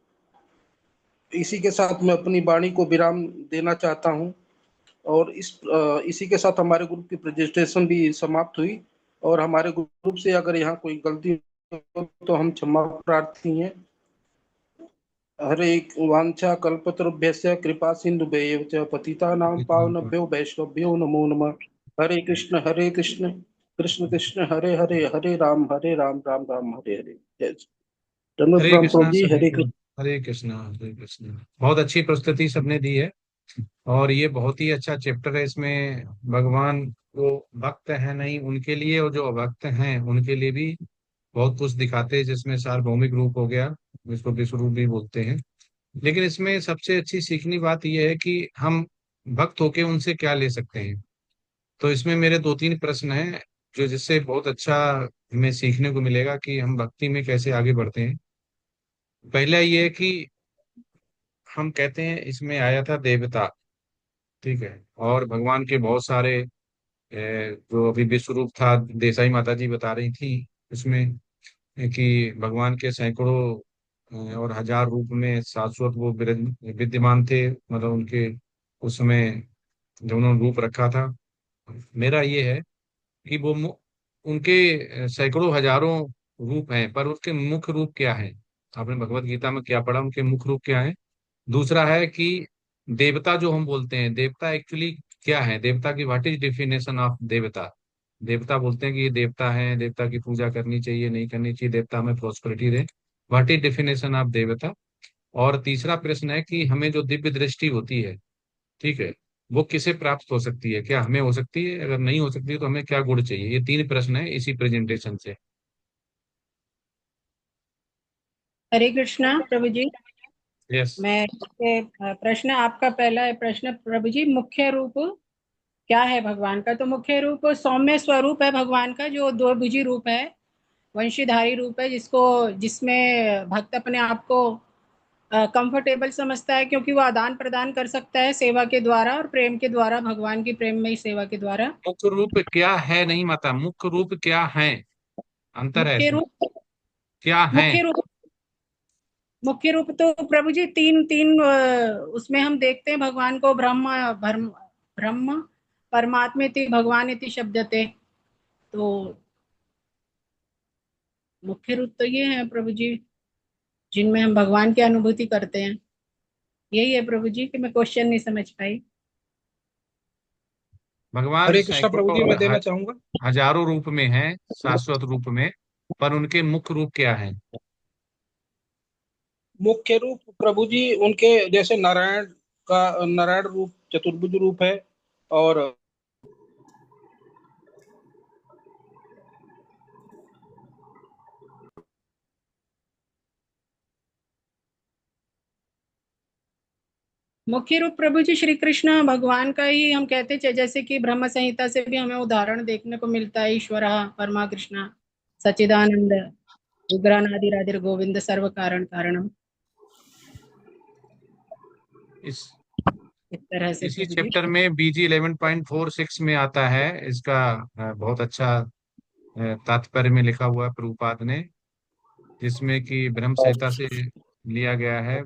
इसी के साथ मैं अपनी वाणी को विराम देना चाहता हूं और इसी के साथ हमारे ग्रुप की प्रेजेंटेशन भी समाप्त हुई। और हमारे ग्रुप से अगर यहाँ कोई गलती हो तो हम क्षमा प्रार्थी हैं। हरे वांछा कल्पतरुभ्यस्य कृपा सिन्धुभ्यैव च पतितानां पावनेभ्यो वैष्णवेभ्यो नमो नमः। हरे कृष्ण कृष्ण कृष्ण हरे हरे, हरे राम राम राम हरे हरे। हरे कृष्णा जी। सभी हरे को। हरे कृष्णा हरे कृष्णा। बहुत अच्छी प्रस्तुति सबने दी है और ये बहुत ही अच्छा चैप्टर है। इसमें भगवान जो भक्त है नहीं उनके लिए और जो अभक्त हैं उनके लिए भी बहुत कुछ दिखाते हैं, जिसमें सार्वभौमिक रूप हो गया, जिसको विश्व रूप भी बोलते हैं। लेकिन इसमें सबसे अच्छी सीखनी बात यह है कि हम भक्त होके उनसे क्या ले सकते हैं। तो इसमें मेरे 2-3 प्रश्न हैं जो जिससे बहुत अच्छा हमें सीखने को मिलेगा कि हम भक्ति में कैसे आगे बढ़ते हैं। पहला ये है कि हम कहते हैं इसमें आया था देवता, ठीक है, और भगवान के बहुत सारे जो अभी विश्व रूप था, देसाई माता जी बता रही थी इसमें कि भगवान के सैकड़ों और हजार रूप में शाश्वत वो विद्यमान थे, मतलब उनके उस समय जो उन्होंने रूप रखा था। मेरा ये है कि वो उनके सैकड़ों हजारों रूप हैं, पर उसके मुख्य रूप क्या है। आपने भगवत गीता में क्या पढ़ा, उनके मुख्य रूप क्या है। दूसरा है कि देवता जो हम बोलते हैं, देवता एक्चुअली क्या है, देवता की व्हाट इज डिफिनेशन ऑफ देवता। देवता बोलते हैं कि ये देवता है, देवता की पूजा करनी चाहिए नहीं करनी चाहिए, देवता हमें prosperity they, what is definition of देवता। और तीसरा प्रश्न है कि हमें जो दिव्य दृष्टि होती है, ठीक है, वो किसे प्राप्त हो सकती है, क्या हमें हो सकती है, अगर नहीं हो सकती है तो हमें क्या गुण चाहिए। ये 3 प्रश्न है इसी प्रेजेंटेशन से। हरे कृष्णा प्रभु जी। यस। मैं प्रश्न, आपका पहला है प्रश्न प्रभु जी, मुख्य रूप क्या है भगवान का। तो मुख्य रूप सौम्य स्वरूप है भगवान का, जो दो भुजी रूप है, वंशीधारी रूप है, जिसमें भक्त अपने आप को कंफर्टेबल समझता है, क्योंकि वो आदान प्रदान कर सकता है सेवा के द्वारा और प्रेम के द्वारा, भगवान की प्रेम में ही सेवा के द्वारा। मुख्य रूप क्या है नहीं माता, मुख्य रूप क्या है, अंतर है मुख्य इसमें। रूप क्या है। मुख्य रूप मुख्य रूप तो प्रभु जी तीन तीन उसमें हम देखते हैं भगवान को ब्रह्म परमात्मेति भगवान इति शब्दते। तो मुख्य रूप तो ये है प्रभु जी जिनमें हम भगवान की अनुभूति करते हैं। यही है प्रभु जी कि मैं क्वेश्चन नहीं समझ पाई। भगवान हरे कृष्णा प्रभु जी, मैं देना सैकड़ों चाहूंगा। हजारों रूप में हैं, शाश्वत रूप में, पर उनके मुख्य रूप क्या है? मुख्य रूप प्रभु जी उनके जैसे नारायण रूप चतुर्भुज रूप है, और मुख्य रूप प्रभु जी श्री कृष्ण भगवान का ही हम कहते हैं, जैसे कि ब्रह्म संहिता से भी हमें उदाहरण देखने को मिलता है। ईश्वर परमा कृष्ण सच्चिदानंद विग्रहनादिरादिर गोविंद सर्व कारण कारणम। इस तरह से इसी चैप्टर में BG 11.46 में आता है इसका बहुत अच्छा तात्पर्य में लिखा हुआ है प्रभुपाद ने, जिसमें कि ब्रह्म संहिता से लिया गया है।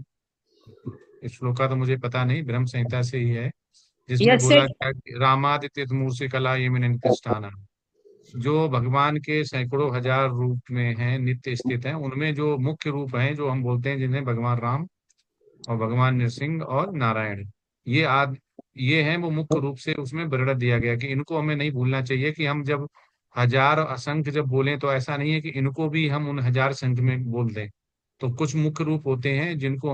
इस श्लोक का तो मुझे पता नहीं, ब्रह्म संहिता से ही है, जिसमें बोला गया कि रामादित्य मूर्ति कला ये कृष्णाना, जो भगवान के सैकड़ों हजार रूप में हैं, नित्य स्थित हैं, उनमें जो मुख्य रूप हैं जो हम बोलते हैं, जिन्हें भगवान राम और भगवान नरसिंह और नारायण, ये हैं वो मुख्य रूप से उसमें वर्णन दिया गया कि इनको हमें नहीं भूलना चाहिए कि हम जब हजार और असंख्य जब बोलें तो ऐसा नहीं है कि इनको भी हम उन हजार संख्य में बोल दें। तो कुछ मुख्य रूप होते हैं जिनको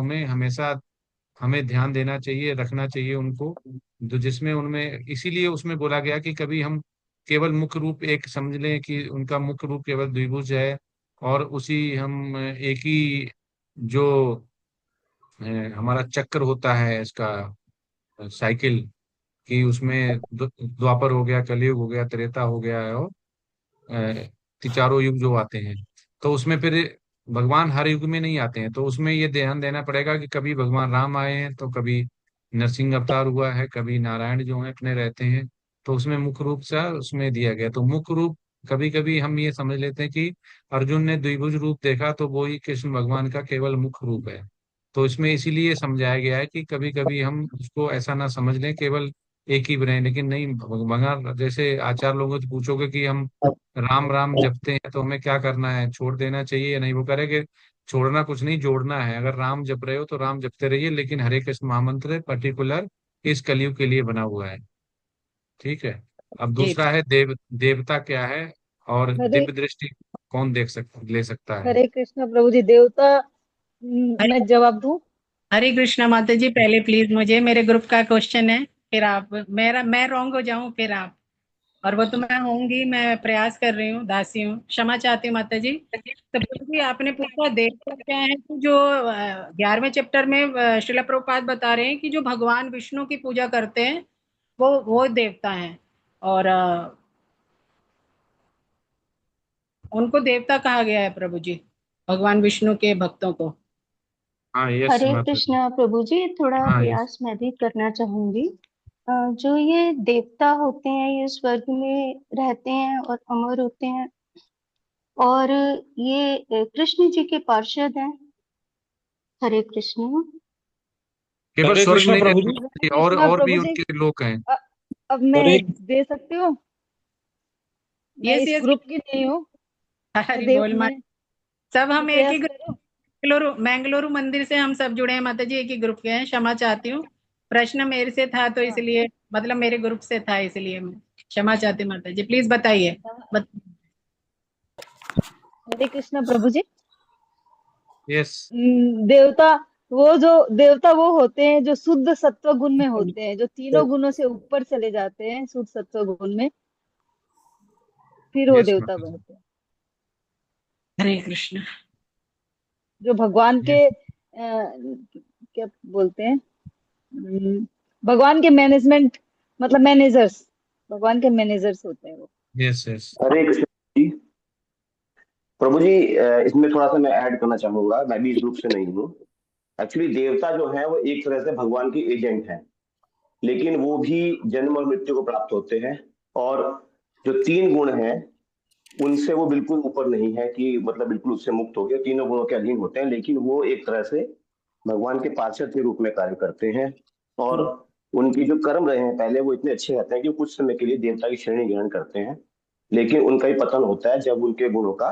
हमें ध्यान देना चाहिए, रखना चाहिए उनको, जो जिसमें उनमें इसीलिए उसमें बोला गया कि कभी हम केवल मुख्य रूप एक समझ लें कि उनका मुख्य रूप केवल द्विभुज है, और उसी हम एक ही जो हमारा चक्र होता है इसका साइकिल, कि उसमें द्वापर हो गया, कलयुग हो गया, त्रेता हो गया है, और चारों युग जो आते हैं, तो उसमें फिर भगवान हर युग में नहीं आते हैं। तो उसमें ये ध्यान देना पड़ेगा कि कभी भगवान राम आए हैं, तो कभी नरसिंह अवतार हुआ है, कभी नारायण जो है अपने रहते हैं। तो उसमें मुख्य रूप से उसमें दिया गया। तो मुख्य रूप कभी कभी हम ये समझ लेते हैं कि अर्जुन ने द्विभुज रूप देखा तो वो ही कृष्ण भगवान का केवल मुख्य रूप है। तो इसमें इसीलिए समझाया गया है कि कभी कभी हम उसको ऐसा ना समझ लें केवल एक ही बनाए, लेकिन नहीं, भगवान जैसे आचार्य लोगों से पूछोगे कि हम राम राम जपते हैं तो हमें क्या करना है, छोड़ देना चाहिए या नहीं, वो करेंगे छोड़ना कुछ नहीं, जोड़ना है। अगर राम जप रहे हो तो राम जपते रहिए, लेकिन हरे कृष्ण महामंत्र पर्टिकुलर इस कलयुग के लिए बना हुआ है। ठीक है। अब दूसरा है देवता क्या है और हरे दिव्य दृष्टि कौन ले सकता है? हरे कृष्ण प्रभु जी। देवता, मैं जवाब दूं? हरे कृष्णा माता जी, पहले प्लीज मुझे मेरे ग्रुप का क्वेश्चन है, फिर आप, मैं रॉन्ग हो जाऊं फिर आप, और वो तो मैं होंगी, मैं प्रयास कर रही हूँ, दासी हूँ, क्षमा चाहती हूँ माता जी। तो प्रभु जी आपने पूछा देवता क्या है, तो जो 11वें चैप्टर में श्रील प्रभुपाद बता रहे हैं कि जो भगवान विष्णु की पूजा करते हैं वो देवता हैं, और उनको देवता कहा गया है प्रभु जी, भगवान विष्णु के भक्तों को। हाँ, यस हरे माता जी। कृष्णा प्रभु जी, थोड़ा हाँ, यस। प्रयास मैं भी करना चाहूंगी। जो ये देवता होते हैं ये स्वर्ग में रहते हैं और अमर होते हैं, और ये कृष्ण जी के पार्षद हैं। हरे कृष्ण। केवल हरे स्वर्ग कृष्णा नहीं प्रभु जी। रहते, कृष्णा और भी प्रभु जी, उनके लोक हैं। अब मैं हरे दे सकती हूँ? मैं यस इस यस, ग्रुप की नहीं हूँ। हरि बोल माता, सब मैं हम एक ही प्रयास करूँ? मैंगलोर मंदिर से हम सब जुड़े हैं माता जी, एक ही ग्रुप के हैं। क्षमा चाहती हूँ, प्रश्न मेरे से था तो हाँ, इसलिए, मतलब मेरे ग्रुप से था इसलिए मैं क्षमा चाहती हूँ माता जी। प्लीज बताइए। हरे कृष्णा प्रभु जी। यस। देवता, देवता वो होते हैं जो शुद्ध सत्व गुण में होते हैं, जो तीनों गुणों से ऊपर चले जाते हैं शुद्ध सत्व गुण में, फिर वो यस देवता माता जी। बनते हैं। हरे कृष्ण। जो भगवान के यस, क्या बोलते हैं, भगवान के मैनेजमेंट, मतलब मैनेजर्स, भगवान के मैनेजर्स होते हैं वो। Yes, yes. हरे कृष्ण जी। प्रभु जी, इसमें थोड़ा सा मैं ऐड करना चाहूंगा, मैं भी इस ग्रुप से नहीं हूँ। एक्चुअली देवता जो है वो एक तरह से भगवान के एजेंट हैं, लेकिन वो भी जन्म और मृत्यु को प्राप्त होते हैं। और जो तीन गुण हैं, उनसे वो बिल्कुल ऊपर नहीं है कि मतलब बिल्कुल उससे मुक्त हो गया, तीनों गुणों के अधीन होते हैं, लेकिन वो एक तरह से भगवान के पार्षद के रूप में कार्य करते हैं। और उनकी जो कर्म रहे हैं पहले वो इतने अच्छे रहते हैं कि कुछ समय के लिए देवता की श्रेणी ग्रहण करते हैं, लेकिन उनका ही पतन होता है जब उनके गुणों का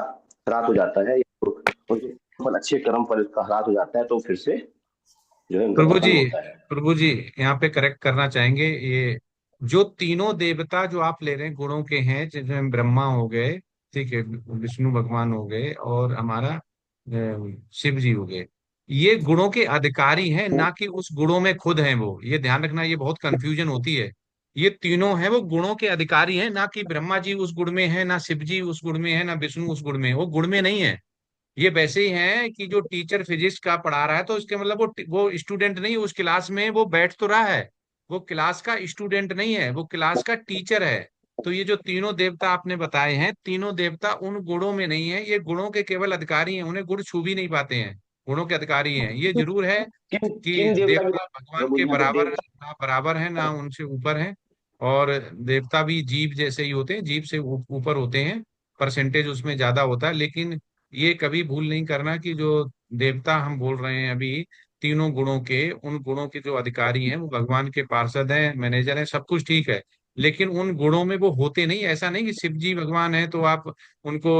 ह्रास हो जाता है, उनके फल अच्छे कर्म फल का ह्रास हो जाता है, तो फिर से जो है उनका प्रभु जी, पतन होता है। प्रभु जी, यहाँ पे करेक्ट करना चाहेंगे, ये जो तीनों देवता जो आप ले रहे हैं गुणों के हैं, जिसमें ब्रह्मा हो गए, ठीक है, विष्णु भगवान हो गए, और हमारा शिव जी हो गए, ये गुणों के अधिकारी हैं, ना कि उस गुणों में खुद हैं वो। ये ध्यान रखना, ये बहुत कंफ्यूजन होती है। ये तीनों हैं वो गुणों के अधिकारी हैं, ना कि ब्रह्मा जी उस गुण में है, ना शिव जी उस गुण में है, ना विष्णु उस गुण में है। वो गुण में नहीं है। ये वैसे ही है कि जो टीचर फिजिक्स का पढ़ा रहा है, तो इसके मतलब वो स्टूडेंट नहीं, उस क्लास में वो बैठ तो रहा है, वो क्लास का स्टूडेंट नहीं है, वो क्लास का टीचर है। तो ये जो तीनों देवता आपने बताए हैं, तीनों देवता उन गुणों में नहीं है, ये गुणों के केवल अधिकारी हैं, उन्हें गुण छू भी नहीं पाते हैं, गुणों के अधिकारी हैं। ये जरूर है किन कि किन देवता की देवता बात भगवान प्रभु के जी, यहाँ पे बराबर, देवता? ना बराबर है ना उनसे ऊपर है। और देवता भी जीव जैसे ही होते हैं, जीव से ऊपर होते हैं, परसेंटेज उसमें ज्यादा होता है। लेकिन ये कभी भूल नहीं करना कि जो देवता हम बोल रहे हैं अभी, तीनों गुणों के, उन गुणों के जो अधिकारी हैं वो भगवान के पार्षद हैं, मैनेजर हैं, सब कुछ ठीक है। लेकिन उन गुणों में वो होते नहीं। ऐसा नहीं कि शिव जी भगवान है तो आप उनको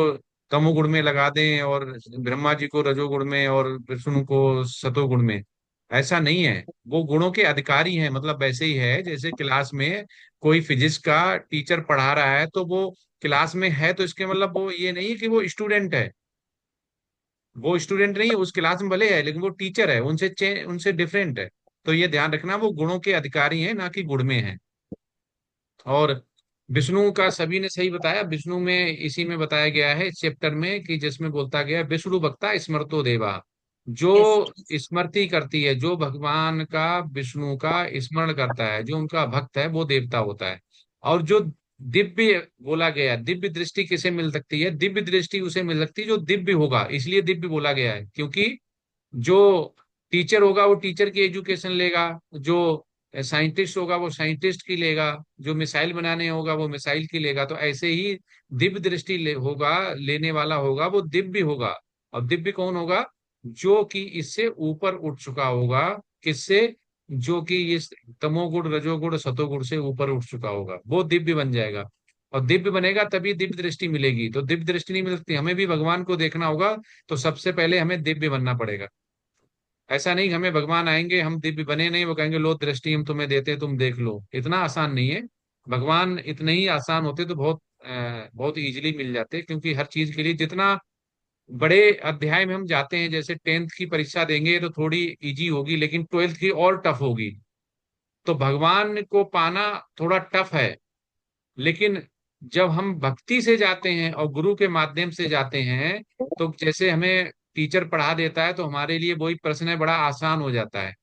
तमोगुण में लगा दें, और ब्रह्मा जी को रजोगुण में, और विष्णु को सतोगुण में। ऐसा नहीं है। वो गुणों के अधिकारी हैं। मतलब वैसे ही है जैसे क्लास में कोई फिजिक्स का टीचर पढ़ा रहा है, तो वो क्लास में है, तो इसके मतलब वो ये नहीं कि वो स्टूडेंट है। वो स्टूडेंट नहीं है, उस क्लास में भले है, लेकिन वो टीचर है, उनसे डिफरेंट है। तो ये ध्यान रखना, वो गुणों के अधिकारी हैं, ना कि गुण में है। और विष्णु का सभी ने सही बताया। विष्णु में इसी में बताया गया है इस चैप्टर में, कि जिसमें बोलता गया है, विष्णु भक्ता स्मरतो देवा। जो यस। स्मृति करती है, जो भगवान का, विष्णु का स्मरण करता है, जो उनका भक्त है, वो देवता होता है। और जो दिव्य बोला गया, दिव्य दृष्टि किसे मिल सकती है? दिव्य दृष्टि उसे मिल सकती है जो दिव्य होगा, इसलिए दिव्य बोला गया है। क्योंकि जो टीचर होगा वो टीचर की एजुकेशन लेगा, जो साइंटिस्ट होगा वो साइंटिस्ट की लेगा, जो मिसाइल बनाने होगा वो मिसाइल की लेगा। तो ऐसे ही दिव्य दृष्टि होगा, लेने वाला होगा, वो दिव्य होगा। और दिव्य कौन होगा? जो कि इससे ऊपर उठ चुका होगा। किससे? जो कि इस तमोगुण रजोगुण सतोगुण से ऊपर उठ चुका होगा, वो दिव्य बन जाएगा। और दिव्य बनेगा तभी दिव्य दृष्टि मिलेगी। तो दिव्य दृष्टि नहीं मिल सकती, हमें भी भगवान को देखना होगा, तो सबसे पहले हमें दिव्य बनना पड़ेगा। ऐसा नहीं कि हमें भगवान आएंगे, हम दिव्य बने नहीं, वो कहेंगे लो दृष्टि हम तुम्हें देते, तुम देख लो। इतना आसान नहीं है। भगवान इतने ही आसान होते तो बहुत इजीली मिल जाते। क्योंकि हर चीज के लिए जितना बड़े अध्याय में हम जाते हैं, जैसे 10th की परीक्षा देंगे तो थोड़ी इजी होगी, लेकिन 12th की और टफ होगी। तो भगवान को पाना थोड़ा टफ है। लेकिन जब हम भक्ति से जाते हैं और गुरु के माध्यम से जाते हैं, तो जैसे हमें टीचर पढ़ा देता है, तो हमारे लिए वही प्रश्न है, बड़ा आसान हो जाता है।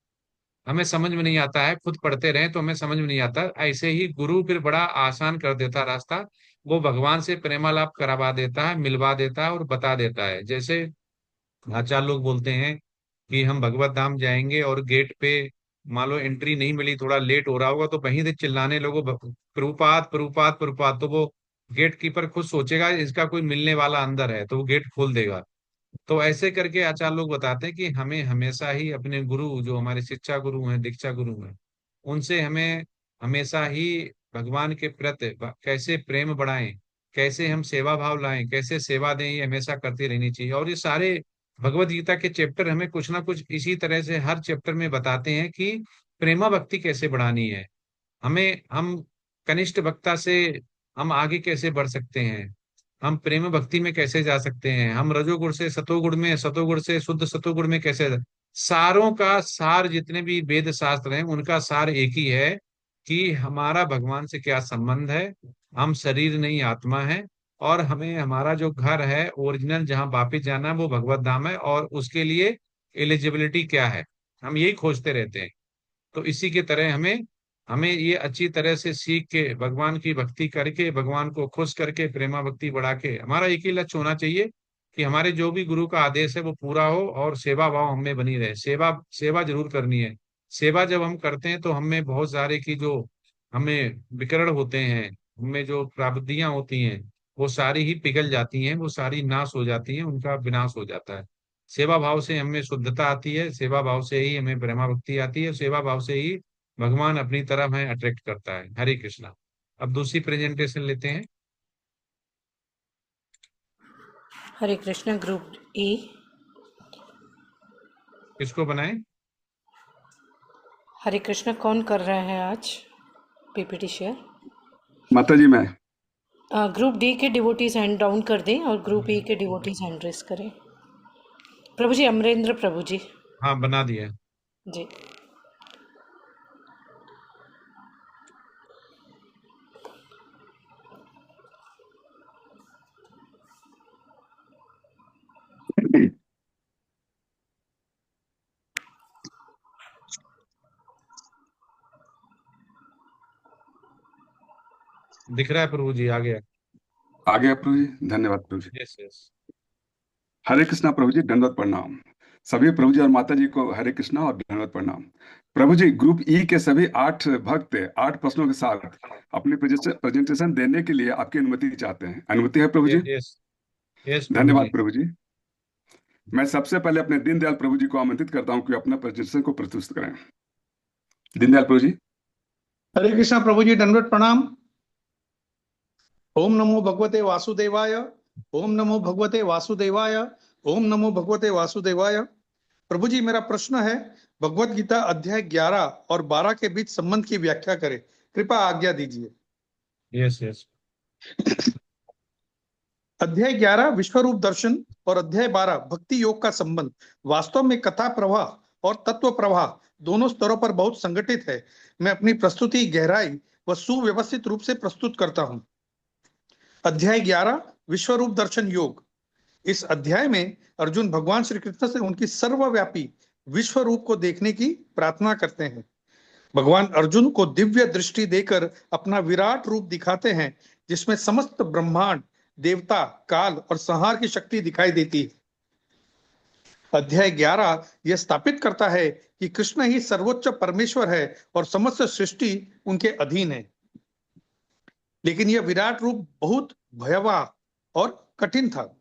हमें समझ में नहीं आता है, खुद पढ़ते रहे तो हमें समझ में नहीं आता। ऐसे ही गुरु फिर बड़ा आसान कर देता है रास्ता। वो भगवान से प्रेमालाप करवा देता है, मिलवा देता है और बता देता है। जैसे आचार्य लोग बोलते हैं कि हम भगवत धाम जाएंगे, और गेट पे मान लो एंट्री नहीं मिली, थोड़ा लेट हो रहा होगा, तो वहीं से चिल्लाने लोगों, प्रभुपाद प्रभुपाद प्रभुपाद, तो वो गेट कीपर खुद सोचेगा इसका कोई मिलने वाला अंदर है, तो वो गेट खोल देगा। तो ऐसे करके आचार्य लोग बताते हैं कि हमें हमेशा ही अपने गुरु, जो हमारे शिक्षा गुरु हैं, दीक्षा गुरु हैं, उनसे हमें हमेशा ही भगवान के प्रति कैसे प्रेम बढ़ाएं, कैसे हम सेवा भाव लाएं, कैसे सेवा दें, ये हमेशा करती रहनी चाहिए। और ये सारे भगवत गीता के चैप्टर हमें कुछ ना कुछ इसी तरह से हर चैप्टर में बताते हैं कि प्रेमा भक्ति कैसे बढ़ानी है हमें। हम कनिष्ठ भक्ता से हम आगे कैसे बढ़ सकते हैं, हम प्रेम भक्ति में कैसे जा सकते हैं, हम रजोगुण से सतोगुण में, सतोगुण से शुद्ध सतोगुण में कैसे। सारों का सार, जितने भी वेद शास्त्र हैं उनका सार एक ही है, कि हमारा भगवान से क्या संबंध है। हम शरीर नहीं आत्मा है, और हमें हमारा जो घर है ओरिजिनल, जहाँ वापिस जाना है, वो भगवत धाम है। और उसके लिए एलिजिबिलिटी क्या है, हम यही खोजते रहते हैं। तो इसी की तरह हमें हमें ये अच्छी तरह से सीख के, भगवान की भक्ति करके, भगवान को खुश करके, प्रेमा भक्ति बढ़ा के, हमारा एक ही लक्ष्य होना चाहिए कि हमारे जो भी गुरु का आदेश है वो पूरा हो, और सेवा भाव हमें बनी रहे। सेवा सेवा जरूर करनी है। सेवा जब हम करते हैं तो हमें बहुत सारे की जो हमें विकर्ण होते हैं, हमें जो प्रारब्धियां होती हैं, वो सारी ही पिघल जाती हैं, वो सारी नाश हो जाती हैं, उनका विनाश हो जाता है। सेवा भाव से हमें शुद्धता आती है, सेवा भाव से ही हमें प्रेमा भक्ति आती है, सेवा भाव से ही भगवान अपनी तरफ हमें अट्रैक्ट करता है। हरे कृष्णा। अब दूसरी प्रेजेंटेशन लेते हैं। हरे कृष्णा ग्रुप ई। किसको बनाए? हरे कृष्णा कौन कर रहा है आज पीपीटी शेयर? माता जी मैं। ग्रुप डी के डिवोटीज हैंड डाउन कर दें और ग्रुप ई के डिवोटीज हैंड रेस करें। प्रभु जी, अमरेंद्र प्रभु जी। हाँ, बना दिया जी। दिख रहा है प्रभु जी? आ गया। आ गया प्रभु जी, धन्यवाद प्रभु जी। Yes yes. हरे कृष्णा प्रभु जी, दंडवत प्रणाम। सभी प्रभु जी और माता जी को हरे कृष्णा और दंडवत प्रणाम। प्रभु जी, ग्रुप ई के सभी 8 भक्त 8 प्रश्नों के साथ अपनी प्रेजेंटेशन देने के लिए आपकी अनुमति चाहते हैं। अनुमति है प्रभु जी? यस यस धन्यवाद प्रभु जी। मैं सबसे पहले अपने दीनदयाल प्रभु जी को आमंत्रित करता हूं कि अपना प्रेजेंटेशन को प्रस्तुत करें। दीनदयाल प्रभु जी। हरे कृष्णा प्रभु जी, दंडवत प्रणाम। ओम नमो भगवते वासुदेवाय। ओम नमो भगवते वासुदेवाय। ओम नमो भगवते वासुदेवाय। प्रभु जी, मेरा प्रश्न है, भगवत गीता अध्याय 11 और 12 के बीच संबंध की व्याख्या करें, कृपया आज्ञा दीजिए। Yes yes. अध्याय 11 विश्वरूप दर्शन और अध्याय 12 भक्ति योग का संबंध वास्तव में कथा प्रवाह और तत्व प्रवाह दोनों स्तरों पर बहुत संगठित है। मैं अपनी प्रस्तुति गहराई व सुव्यवस्थित रूप से प्रस्तुत करता हूं। अध्याय 11 विश्वरूप दर्शन योग। इस अध्याय में अर्जुन भगवान श्री कृष्ण से उनकी सर्वव्यापी विश्व रूप को देखने की प्रार्थना करते हैं। भगवान अर्जुन को दिव्य दृष्टि देकर अपना विराट रूप दिखाते हैं, जिसमें समस्त ब्रह्मांड, देवता, काल और संहार की शक्ति दिखाई देती है। अध्याय 11 यह स्थापित करता है कि कृष्ण ही सर्वोच्च परमेश्वर है और समस्त सृष्टि उनके अधीन है। लेकिन यह विराट रूप बहुत भयावह और कठिन था,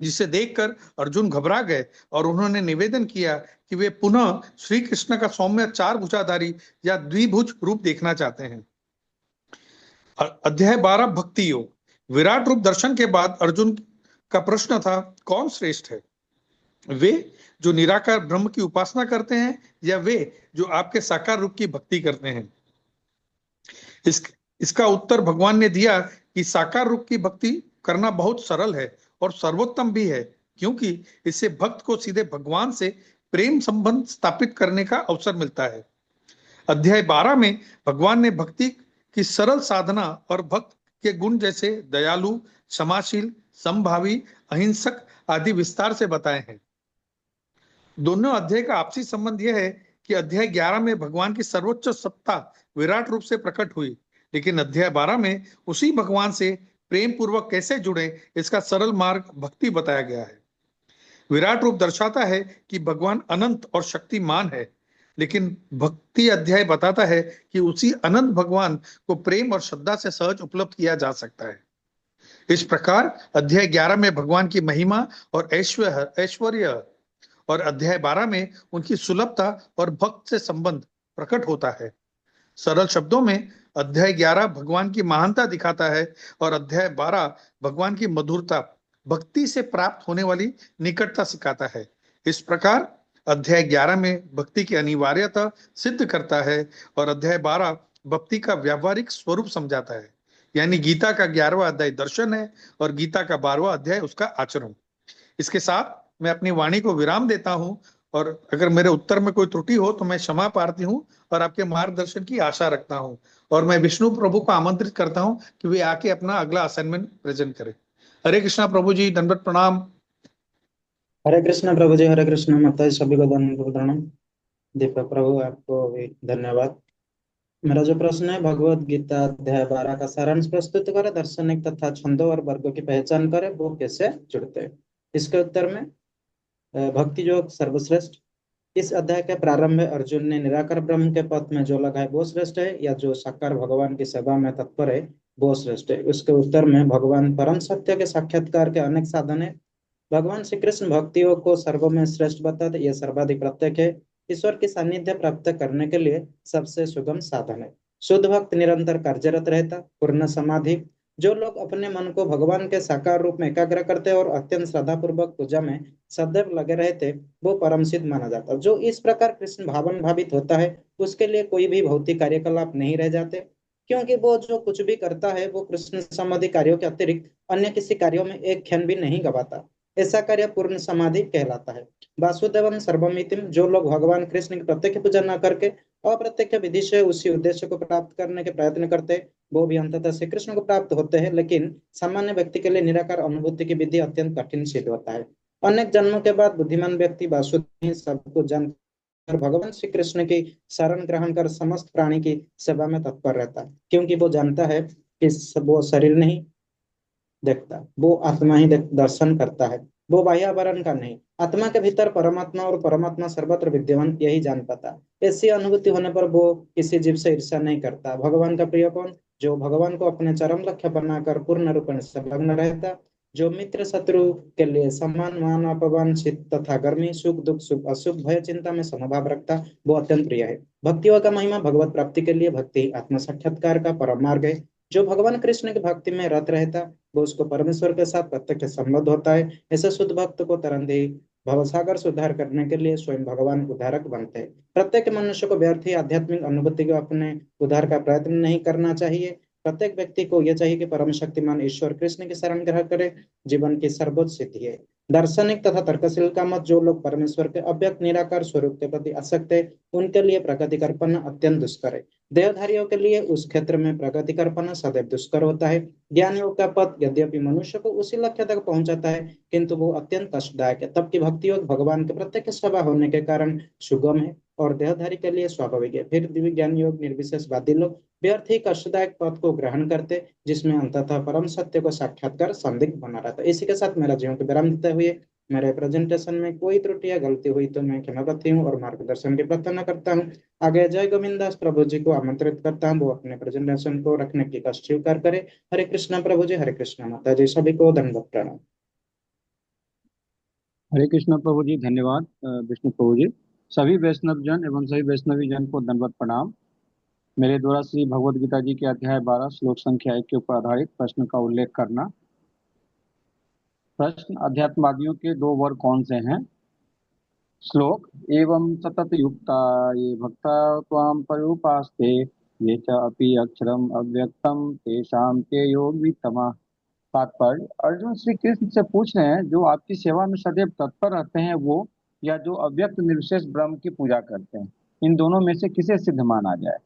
जिसे देखकर अर्जुन घबरा गए और उन्होंने निवेदन किया कि वे पुनः श्री कृष्ण का सौम्य 4 भुजाधारी या द्विभुज रूप देखना चाहते हैं। अध्याय 12 भक्ति योग। विराट रूप दर्शन के बाद अर्जुन का प्रश्न था, कौन श्रेष्ठ है, वे जो निराकार ब्रह्म की उपासना करते हैं या वे जो आपके साकार रूप की भक्ति करते हैं? इसका उत्तर भगवान ने दिया कि साकार रूप की भक्ति करना बहुत सरल है और सर्वोत्तम भी है, क्योंकि इससे भक्त को सीधे भगवान से प्रेम संबंध स्थापित करने का अवसर मिलता है। अध्याय 12 में भगवान ने भक्ति की सरल साधना और भक्त के गुण जैसे दयालु, क्षमाशील, समभावी, अहिंसक आदि विस्तार से बताए हैं। दोनों अध्याय का आपसी संबंध यह है कि अध्याय 11 में भगवान की सर्वोच्च सत्ता विराट रूप से प्रकट हुई, लेकिन अध्याय 12 में उसी भगवान से प्रेम पूर्वक कैसे जुड़े इसका सरल मार्ग भक्ति बताया गया है। विराट रूप दर्शाता है कि भगवान अनंत और शक्तिमान है, लेकिन भक्ति अध्याय बताता है कि उसी अनंत भगवान को प्रेम और श्रद्धा से सहज उपलब्ध किया जा सकता है। इस प्रकार अध्याय 11 में भगवान की महिमा और ऐश्वर्य और अध्याय 12 में उनकी सुलभता और भक्त से संबंध प्रकट होता है। सरल शब्दों में अध्याय 11 भगवान की महानता दिखाता है और अध्याय 12 भगवान की मधुरता, भक्ति से प्राप्त होने वाली निकटता सिखाता है। इस प्रकार अध्याय 11 में भक्ति की अनिवार्यता सिद्ध करता है और अध्याय 12 भक्ति का व्यावहारिक स्वरूप समझाता है। यानी गीता का 11वां अध्याय दर्शन है और गीता का 12वां अध्याय उसका आचरण। इसके साथ मैं अपनी वाणी को विराम देता हूं और अगर मेरे उत्तर में कोई त्रुटि हो तो मैं क्षमा प्रार्थी हूं और आपके मार्गदर्शन की आशा रखता हूं। और मैं विष्णु प्रभु को आमंत्रित करता हूं कि वे आके अपना अगला असाइनमेंट प्रेजेंट करें। हरे कृष्णा प्रभु जी, दंडवत प्रणाम। हरे कृष्णा प्रभु जी, हरे कृष्णा माता जी, सभी को दंडवत प्रणाम। दीपक प्रभु, आपको भी धन्यवाद। मेरा जो प्रश्न है, भगवत गीता अध्याय 12 का सारांश प्रस्तुत करे, दार्शनिक तथा छंदों और वर्गों की पहचान करे, वो कैसे जुड़ते हैं। इसके उत्तर में भक्ति योग सर्वश्रेष्ठ। इस अध्याय के प्रारंभ में अर्जुन ने निराकार ब्रह्म के पथ में जो लगाए वो श्रेष्ठ है, या जो साकार भगवान की सेवा में तत्पर है वो श्रेष्ठ है। उसके उत्तर में भगवान परम सत्य के साक्षात्कार के अनेक साधन है। भगवान श्री कृष्ण भक्तियों को सर्वों में श्रेष्ठ बताते, यह सर्वाधिक प्रत्यक्ष है। ईश्वर की सानिध्य प्राप्त करने के लिए सबसे सुगम साधन है। शुद्ध भक्त निरंतर कार्यरत रहता, पूर्ण समाधि। जो लोग अपने मन को भगवान के साकार रूप में एकाग्र करते और अत्यंत श्रद्धा पूर्वक पूजा में सदैव लगे रहते, वो परम सिद्ध माना जाता। जो इस प्रकार कृष्ण भावन भावित होता है, उसके लिए कोई भी भौतिक कार्यकलाप नहीं रह जाते, क्योंकि वो जो कुछ भी करता है वो कृष्ण संबंधी कार्यों के अतिरिक्त अन्य किसी कार्यों में एक क्षण भी नहीं गवाता। ऐसा कार्य पूर्ण समाधि कहलाता है। वासुदेवम सर्वमितिम, जो लोग भगवान कृष्ण की प्रत्यक्ष पूजा न करके अप्रत्यक्ष विधि से उसी उद्देश्य को प्राप्त करने के प्रयत्न करते हैं, वो भी अंततः श्री कृष्ण को प्राप्त होते हैं। लेकिन सामान्य व्यक्ति के लिए निराकार अनुभूति की विधि अत्यंत कठिन सिद्ध होता है। अनेक जन्मों के बाद बुद्धिमान व्यक्ति वासुदेव सबको जानकर भगवान श्री कृष्ण की शरण ग्रहण कर समस्त प्राणी की सेवा में तत्पर रहता है, क्योंकि वो जानता है कि वो शरीर नहीं देखता, वो आत्मा ही दर्शन करता है। वो बाह्य आवरण का नहीं, आत्मा के भीतर परमात्मा और परमात्मा सर्वत्र विद्यमान, यही जान पाता। ऐसी अनुभूति होने पर वो किसी जीव से ईर्ष्या नहीं करता। भगवान का प्रिय कौन? जो भगवान को अपने चरम लक्ष्य बनाकर पूर्ण रूप से संलग्न रहता, जो मित्र शत्रु के लिए सम्मान मान अपमान शीत तथा गर्मी सुख दुख सुख असुख भय चिंता में समभाव रखता, वो अत्यंत प्रिय है। भक्तियों का महिमा भगवत प्राप्ति के लिए भक्ति आत्म साक्षात्कार का परम मार्ग है। जो भगवान कृष्ण की भक्ति में रत रहता, वो उसको परमेश्वर के साथ प्रत्यक्ष संबंध होता है। ऐसे शुद्ध भक्त को तरंदे भवसागर से उद्धार करने के लिए स्वयं भगवान उद्धारक बनते हैं। प्रत्येक मनुष्य को व्यर्थ ही आध्यात्मिक अनुभूति को अपने उद्धार का प्रयत्न नहीं करना चाहिए। प्रत्येक व्यक्ति को यह चाहिए कि परम शक्तिमान ईश्वर कृष्ण की शरण ग्रहण करे, जीवन की सर्वोच्च सिद्धि है। दार्शनिक तथा तर्कशील का मत, जो लोग परमेश्वर के अव्यक्त निराकार स्वरूप के प्रति आसक्त है, उनके लिए प्रगति कल्पना अत्यंत दुष्कर है। देहधारियों के लिए उस क्षेत्र में प्रगति कल्पना सदैव दुष्कर होता है। ज्ञान योग का पथ यद्यपि मनुष्य को उसी लक्ष्य तक पहुंचाता है, किंतु वो अत्यंत कष्टदायक है। तब की भक्ति योग भगवान के प्रत्यक्ष सेवा होने के कारण सुगम है और देहधारी के लिए स्वाभाविक है। फिर दिव्य ज्ञान योग निर्विशेषवादी लोग व्यर्थ ही कष्टदायक पथ को ग्रहण करते, जिसमें अंततः परम सत्य को साक्षात्कार संदिग्ध बना रहता। इसी के साथ मेरा जीवन को विराम देते हुए, मेरे प्रेजेंटेशन में कोई त्रुटि या गलती हुई तो मैं क्षमा प्रार्थी हूँ और मार्गदर्शन की प्रार्थना करता हूँ। आगे जय गोविंद दास प्रभु जी को आमंत्रित करता हूँ, वो अपने प्रेजेंटेशन को रखने की कष्ट स्वीकार करे। हरे कृष्णा प्रभु जी, हरे कृष्णा माता जी, सभी को दंडवत प्रणाम। हरे कृष्ण प्रभु जी, धन्यवाद विष्णु प्रभु जी। सभी वैष्णव जन एवं सभी वैष्णवी जन को दंडवत प्रणाम। मेरे द्वारा श्री भगवद गीता जी के अध्याय 12 श्लोक संख्या 1 के ऊपर आधारित प्रश्न का उल्लेख करना। प्रश्न, अध्यात्मवादियों के दो वर्ग कौन से हैं? श्लोक, एवं सतत युक्ता ये भक्ता त्वां पर्युपास्ते ये च अपि अक्षरम अव्यक्तम तेषां ते योगितमः। तात्पर्य, अर्जुन श्री कृष्ण से पूछ रहे हैं, जो आपकी सेवा में सदैव तत्पर रहते हैं वो, या जो अव्यक्त निर्विशेष ब्रह्म की पूजा करते हैं, इन दोनों में से किसे सिद्ध माना जाए?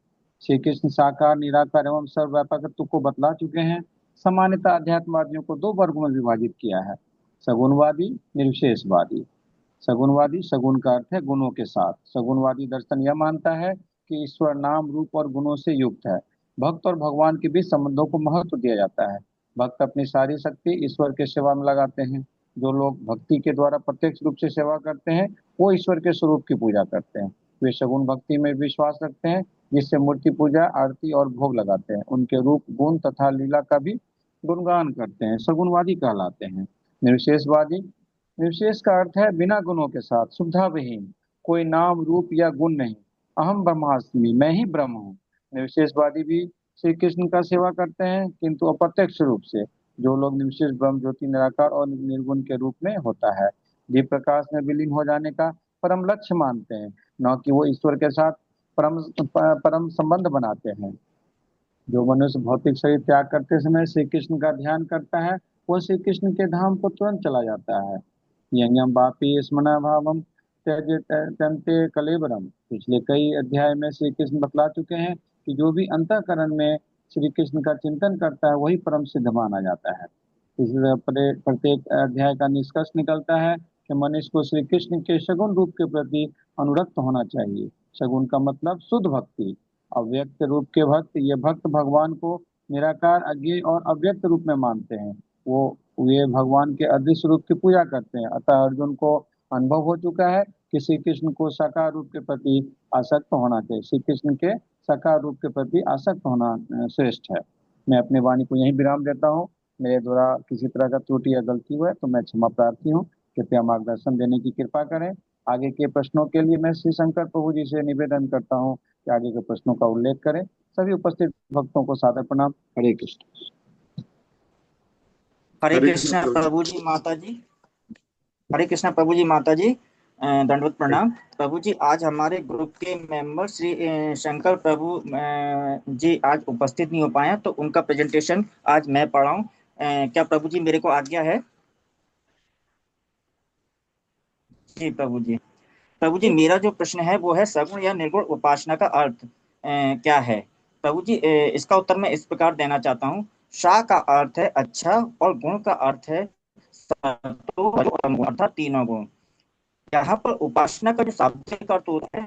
श्री कृष्ण साकार निराकार एवं सर्वव्यापकत्व को बतला चुके हैं। सामान्यतः अध्यात्मवादियों को दो वर्गों में विभाजित किया है, सगुणवादी, निर्विशेषवादी। सगुणवादी, सगुण का अर्थ है गुणों के साथ। सगुणवादी दर्शन यह मानता है कि ईश्वर नाम रूप और गुणों से युक्त है। भक्त और भगवान के बीच संबंधों को महत्व दिया जाता है। भक्त अपनी सारी शक्ति ईश्वर के सेवा में लगाते हैं। जो लोग भक्ति के द्वारा प्रत्यक्ष रूप से सेवा करते हैं, वो ईश्वर के स्वरूप की पूजा करते हैं। वे सगुण भक्ति में विश्वास रखते हैं, जिससे मूर्ति पूजा, आरती और भोग लगाते हैं। उनके रूप, गुण तथा लीला का भी गुणगान करते हैं, सगुणवादी कहलाते हैं। निर्विशेषवादी, निर्विशेष का अर्थ है बिना गुणों के साथ, शुद्धा विहीन, कोई नाम रूप या गुण नहीं। अहम ब्रह्मास्मि, मैं ही ब्रह्म हूँ। निर्विशेषवादी भी श्री कृष्ण का सेवा करते हैं, किंतु अप्रत्यक्ष रूप से। जो लोग निर्विशेष ब्रह्म ज्योति निराकार और निर्गुण के रूप में होता है, दीप प्रकाश में विलीन हो जाने का परम लक्ष्य मानते हैं, न कि वो ईश्वर के साथ परम संबंध बनाते हैं। जो मनुष्य भौतिक शरीर त्याग करते समय श्री कृष्ण का ध्यान करता है, वो श्री कृष्ण के धाम को तुरंत चला जाता है। यज्ञम वापी स्मरण भावम त्यजते कलेबरम। पिछले कई अध्याय में श्री कृष्ण बतला चुके हैं कि जो भी अंतःकरण में श्री कृष्ण का चिंतन करता है, वही परम सिद्ध माना जाता है। इसलिए प्रत्येक अध्याय का निष्कर्ष निकलता है कि मनुष्य को श्री कृष्ण के सगुण रूप के प्रति अनुरक्त होना चाहिए। सगुण का मतलब शुद्ध भक्ति। अव्यक्त रूप के भक्त, ये भक्त भगवान को निराकार, अज्ञेय और अव्यक्त रूप में मानते हैं। वे भगवान के अदृश्य रूप की पूजा करते हैं। अतः अर्जुन को अनुभव हो चुका है कि श्री कृष्ण को साकार रूप के प्रति आसक्त होना चाहिए। श्री कृष्ण के साकार रूप के प्रति आसक्त होना श्रेष्ठ है। मैं अपने वाणी को यहीं विराम देता हूँ। मेरे द्वारा किसी तरह का त्रुटि या गलती हुआ है तो मैं क्षमा प्रार्थी हूँ। कृपया मार्गदर्शन देने की कृपा करें। आगे के प्रश्नों के लिए मैं श्री शंकर प्रभु जी से निवेदन करता हूँ कि आगे के प्रश्नों का उल्लेख करें। सभी उपस्थित भक्तों को सादर प्रणाम। हरे कृष्ण। हरे कृष्णा प्रभु जी माता जी। हरे कृष्णा प्रभु जी माता जी, दंडवत प्रणाम। प्रभु जी, आज हमारे ग्रुप के मेंबर श्री शंकर प्रभु जी आज उपस्थित नहीं हो पाए, तो उनका प्रेजेंटेशन आज मैं पढ़ाऊं। क्या प्रभु जी मेरे को आज्ञा है? जी प्रभु जी। प्रभु जी, मेरा जो प्रश्न है वो है सगुण या निर्गुण उपासना का अर्थ क्या है? प्रभु जी, इसका उत्तर मैं इस प्रकार देना चाहता हूँ। सा का अर्थ है अच्छा और गुण का अर्थ है सत्व, अर्थात तीनों गुण। यहाँ पर उपासना का जो शाब्दिक अर्थ होता है,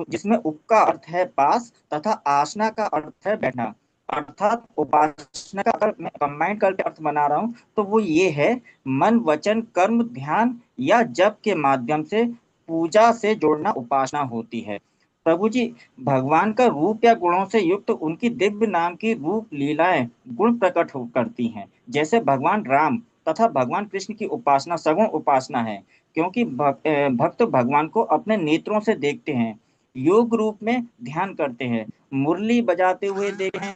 जिसमें उप का अर्थ है पास तथा आसना का अर्थ है बैठना, अर्थात उपासना का अगर मैं कंबाइन करके अर्थ बना रहा हूँ तो वो ये है, मन वचन कर्म ध्यान या जप के माध्यम से पूजा से जोड़ना उपासना होती है। प्रभु जी, भगवान का रूप या गुणों से युक्त उनकी दिव्य नाम की रूप लीलाएं गुण प्रकट करती हैं। जैसे भगवान राम तथा भगवान कृष्ण की उपासना सगुण उपासना है, क्योंकि भक्त भगवान को अपने नेत्रों से देखते हैं, योग रूप में ध्यान करते हैं, मुरली बजाते हुए देखते हैं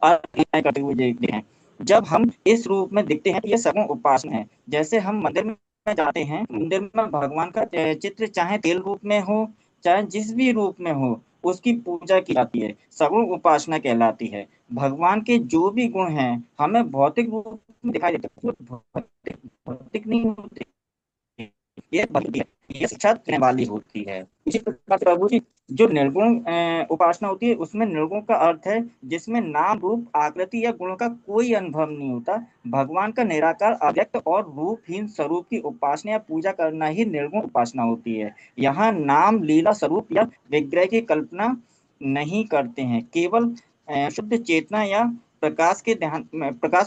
और लीलाएं करते हुए देखते हैं। जब हम इस रूप में दिखते हैं तो यह सगुण उपासना है। जैसे हम मंदिर में जाते हैं, मंदिर में भगवान का चित्र चाहे तेल रूप में हो चाहे जिस भी रूप में हो, उसकी पूजा की जाती है, सगुण उपासना कहलाती है। भगवान के जो भी गुण हैं हमें भौतिक रूप में दिखाई देते हैं, भौतिक नहीं होते, ये भक्ति है, ये शिक्षा देने वाली होती है। इसी प्रकार प्रभु जी, जो निर्गुण उपासना होती है उसमें निर्गुण का अर्थ है जिसमें नाम रूप आकृति या गुणों का कोई अनुभव नहीं होता। भगवान का निराकार अव्यक्त और रूपहीन स्वरूप की उपासना या पूजा करना ही निर्गुण उपासना होती है। यहाँ नाम लीला स्वरूप या विग्रह की कल्पना नहीं करते हैं, केवल शुद्ध चेतना या प्रकाश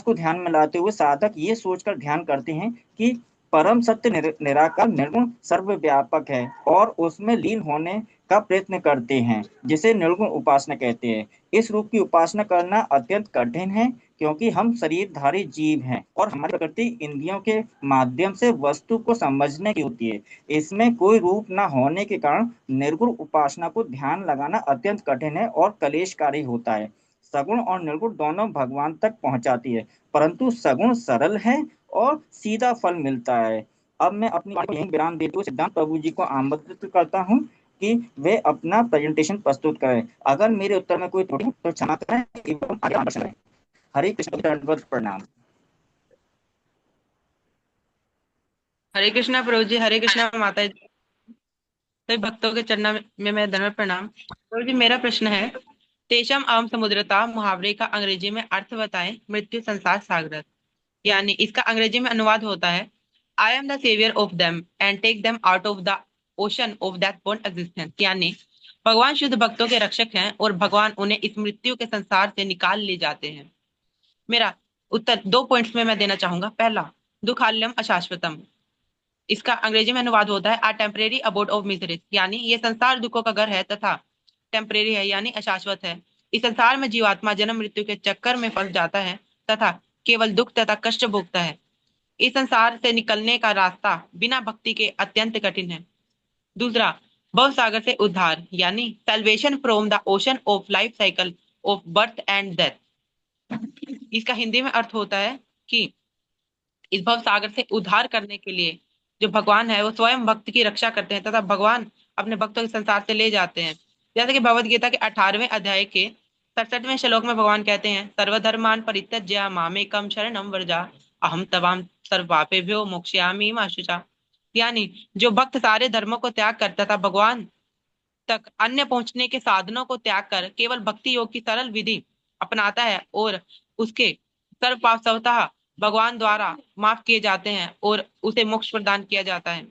को ध्यान में लाते हुए साधक ये सोचकर ध्यान करते हैं कि परम सत्य निराकार निर्गुण सर्वव्यापक है और उसमें लीन होने का प्रयत्न करते हैं, जिसे निर्गुण उपासना कहते हैं। इस रूप की उपासना करना अत्यंत कठिन है, क्योंकि हम शरीरधारी जीव हैं और हमारी प्रकृति इंद्रियों के माध्यम से वस्तु को समझने की होती है। इसमें कोई रूप न होने के कारण निर्गुण उपासना को ध्यान लगाना अत्यंत कठिन है और कलेशकारी होता है। सगुण और निर्गुण दोनों भगवान तक पहुंचाती है, परंतु सगुण सरल है और सीधा फल मिलता है। अब मैं अपनी बात को यहीं विराम देते हुए सिद्धांत प्रभु जी को आमंत्रित करता हूँ कि वे अपना प्रेजेंटेशन प्रस्तुत करें। अगर मेरे उत्तर में कोई त्रुटि तो क्षमा करें एवं आगे मार्गदर्शन करें। हरे कृष्ण, दंडवत प्रणाम। हरे कृष्णा प्रभु जी, हरे कृष्णा माता जी, सभी भक्तों के चरणों में मैं दंडवत प्रणाम। प्रभु जी, मेरा प्रश्न है, तेषाम अहम समुद्रता मुहावरे का अंग्रेजी में अर्थ बताएं। मृत्यु संसार सागर, यानी इसका अंग्रेजी में अनुवाद होता है, I am the saviour of them and take them out of the ocean of that born existence, यानी भगवान शुद्ध भक्तों के रक्षक हैं और भगवान उन्हें इस मृत्यु के संसार से निकाल ले जाते हैं। मेरा उत्तर 2 पॉइंट्स में मैं देना चाहूंगा। पहला, दुखाल्यम अशाश्वतम, इसका अंग्रेजी में अनुवाद होता है, आ टेम्परेरी अबोर्ड ऑफ मिजरीज, यानी ये संसार दुखों का घर है तथा टेम्परेरी है, यानी अशाश्वत है। इस संसार में जीवात्मा जन्म मृत्यु के चक्कर में फंस जाता है तथा केवल दुख तथा कष्ट भोगता है। इस संसार से निकलने का रास्ता बिना भक्ति के अत्यंत कठिन है। दूसरा, भव सागर से उद्धार, यानी salvation from the ocean of life cycle of birth and death. इसका हिंदी में अर्थ होता है कि इस भव सागर से उद्धार करने के लिए जो भगवान है वो स्वयं भक्त की रक्षा करते हैं तथा भगवान अपने भक्तों के संसार से ले जाते हैं। जैसे कि भगवद गीता के 18वें अध्याय के 67वें श्लोक में भगवान कहते हैं, सर्वधर्मान परित्यज्य मामेकम शरणम व्रजा अहम तवाम सर्वपापेभ्यो मोक्षयामि मा शुचा, यानी जो भक्त सारे धर्मों को त्याग कर तथा भगवान तक अन्य पहुंचने के साधनों को त्याग कर केवल भक्ति योग की सरल विधि अपनाता है और उसके सर्व पाप स्वतः भगवान द्वारा माफ किए जाते हैं और उसे मोक्ष प्रदान किया जाता है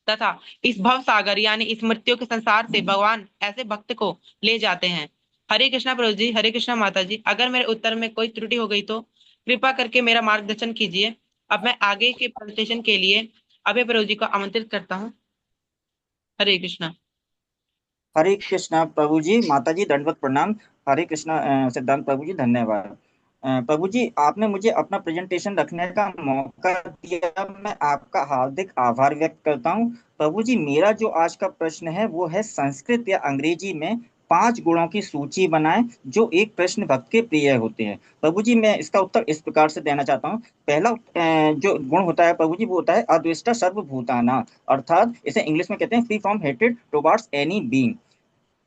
तथा इस भव सागर यानी इस मृत्यु के संसार से भगवान ऐसे भक्त को ले जाते हैं। हरे कृष्णा प्रभु जी, हरे कृष्णा माता जी, अगर मेरे उत्तर में कोई त्रुटि हो गई तो कृपा करके मेरा मार्गदर्शन कीजिए। अब मैं आगे के प्रेजेंटेशन के लिए अभय प्रभु जी को आमंत्रित करता हूँ। हरे कृष्णा। हरे कृष्णा प्रभु जी, माता जी, दंडवत प्रणाम। हरे कृष्णा सिद्धांत प्रभु जी, धन्यवाद। प्रभु जी, आपने मुझे अपना प्रेजेंटेशन रखने का मौका दिया, मैं आपका हार्दिक आभार व्यक्त करता हूँ। प्रभु जी, मेरा जो आज का प्रश्न है वो है संस्कृत या अंग्रेजी में 5 गुणों की सूची बनाएं जो एक कृष्ण भक्त के प्रिय होते हैं। प्रभु जी, मैं इसका उत्तर इस प्रकार से देना चाहता हूँ। पहला जो गुण होता है प्रभु जी, वो होता है अद्वेष्टा सर्वभूताना, अर्थात इसे इंग्लिश में कहते हैं free from hatred towards any being.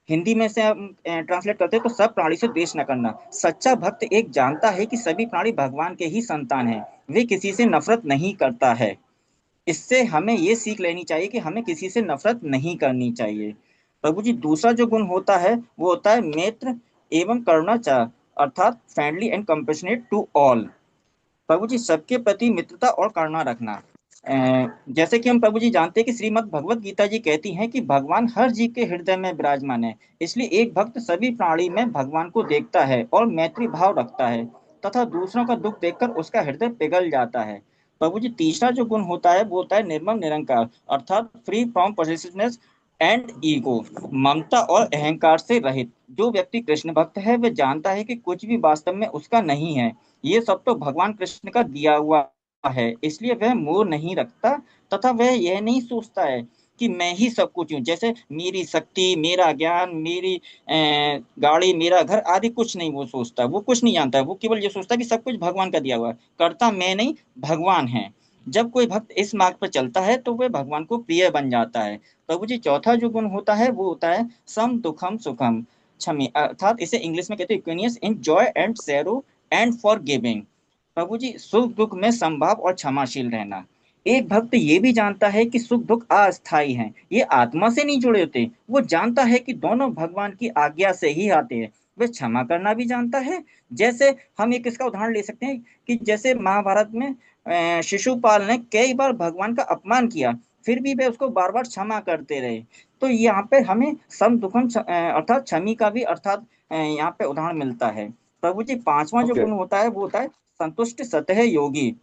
Hindi में से हम ट्रांसलेट करते हैं तो सब प्राणी से द्वेष न करना। सच्चा भक्त एक जानता है कि सभी प्राणी भगवान के ही संतान हैं, वे किसी से नफरत नहीं करता है। इससे हमें ये सीख लेनी चाहिए कि हमें किसी से नफरत नहीं करनी चाहिए। प्रभु जी, दूसरा जो गुण होता है वो होता है मैत्र एवं करुणाचार, अर्थात friendly and compassionate to all. प्रभु जी, सबके प्रति मित्रता और करुणा रखना। जैसे कि हम प्रभु जी जानते हैं कि श्रीमद् भगवत गीता जी कहती हैं कि भगवान हर जीव के हृदय में विराजमान है, इसलिए एक भक्त सभी प्राणी में भगवान को देखता है और मैत्री भाव रखता है तथा दूसरों का दुख देखकर उसका हृदय पिघल जाता है। प्रभु जी, तीसरा जो गुण होता है वो होता है निर्मम निरंकार, अर्थात free from possessiveness and ego, ममता और अहंकार से रहित। जो व्यक्ति कृष्ण भक्त है वह जानता है कि कुछ भी वास्तव में उसका नहीं है, ये सब तो भगवान कृष्ण का दिया हुआ है, इसलिए वह मोह नहीं रखता तथा वह यह नहीं सोचता है कि मैं ही सब कुछ हूँ, जैसे मेरी शक्ति, मेरा ज्ञान, मेरी गाड़ी, मेरा घर आदि कुछ नहीं वो सोचता। वो कुछ नहीं जानता है, वो केवल ये सोचता है कि सब कुछ भगवान का दिया हुआ है, करता मैं नहीं भगवान है। जब कोई भक्त इस मार्ग पर चलता है तो वह भगवान को प्रिय बन जाता है। प्रभु जी, चौथा जो गुण होता है वो होता है सम दुखम सुखम क्षमी, अर्थात इसे इंग्लिश में कहते हैं equanimous in joy and sorrow and forgiving. प्रभु जी, सुख दुख में संभाव और क्षमाशील रहना। एक भक्त ये भी जानता है कि सुख दुख अस्थायी हैं, ये आत्मा से नहीं जुड़े होते। वो जानता है कि दोनों भगवान की आज्ञा से ही आते हैं। वह क्षमा करना भी जानता है। जैसे हम एक इसका उदाहरण ले सकते हैं कि जैसे महाभारत में शिशुपाल ने कई बार भगवान का अपमान किया, फिर भी वे उसको बार बार क्षमा करते रहे। तो यहाँ पे हमें सम दुखम अर्थात क्षमी का भी अर्थात यहाँ पे उदाहरण मिलता है। प्रभु जी, पांचवा जो गुण होता है वो होता है संतुष्ट सतह योगी।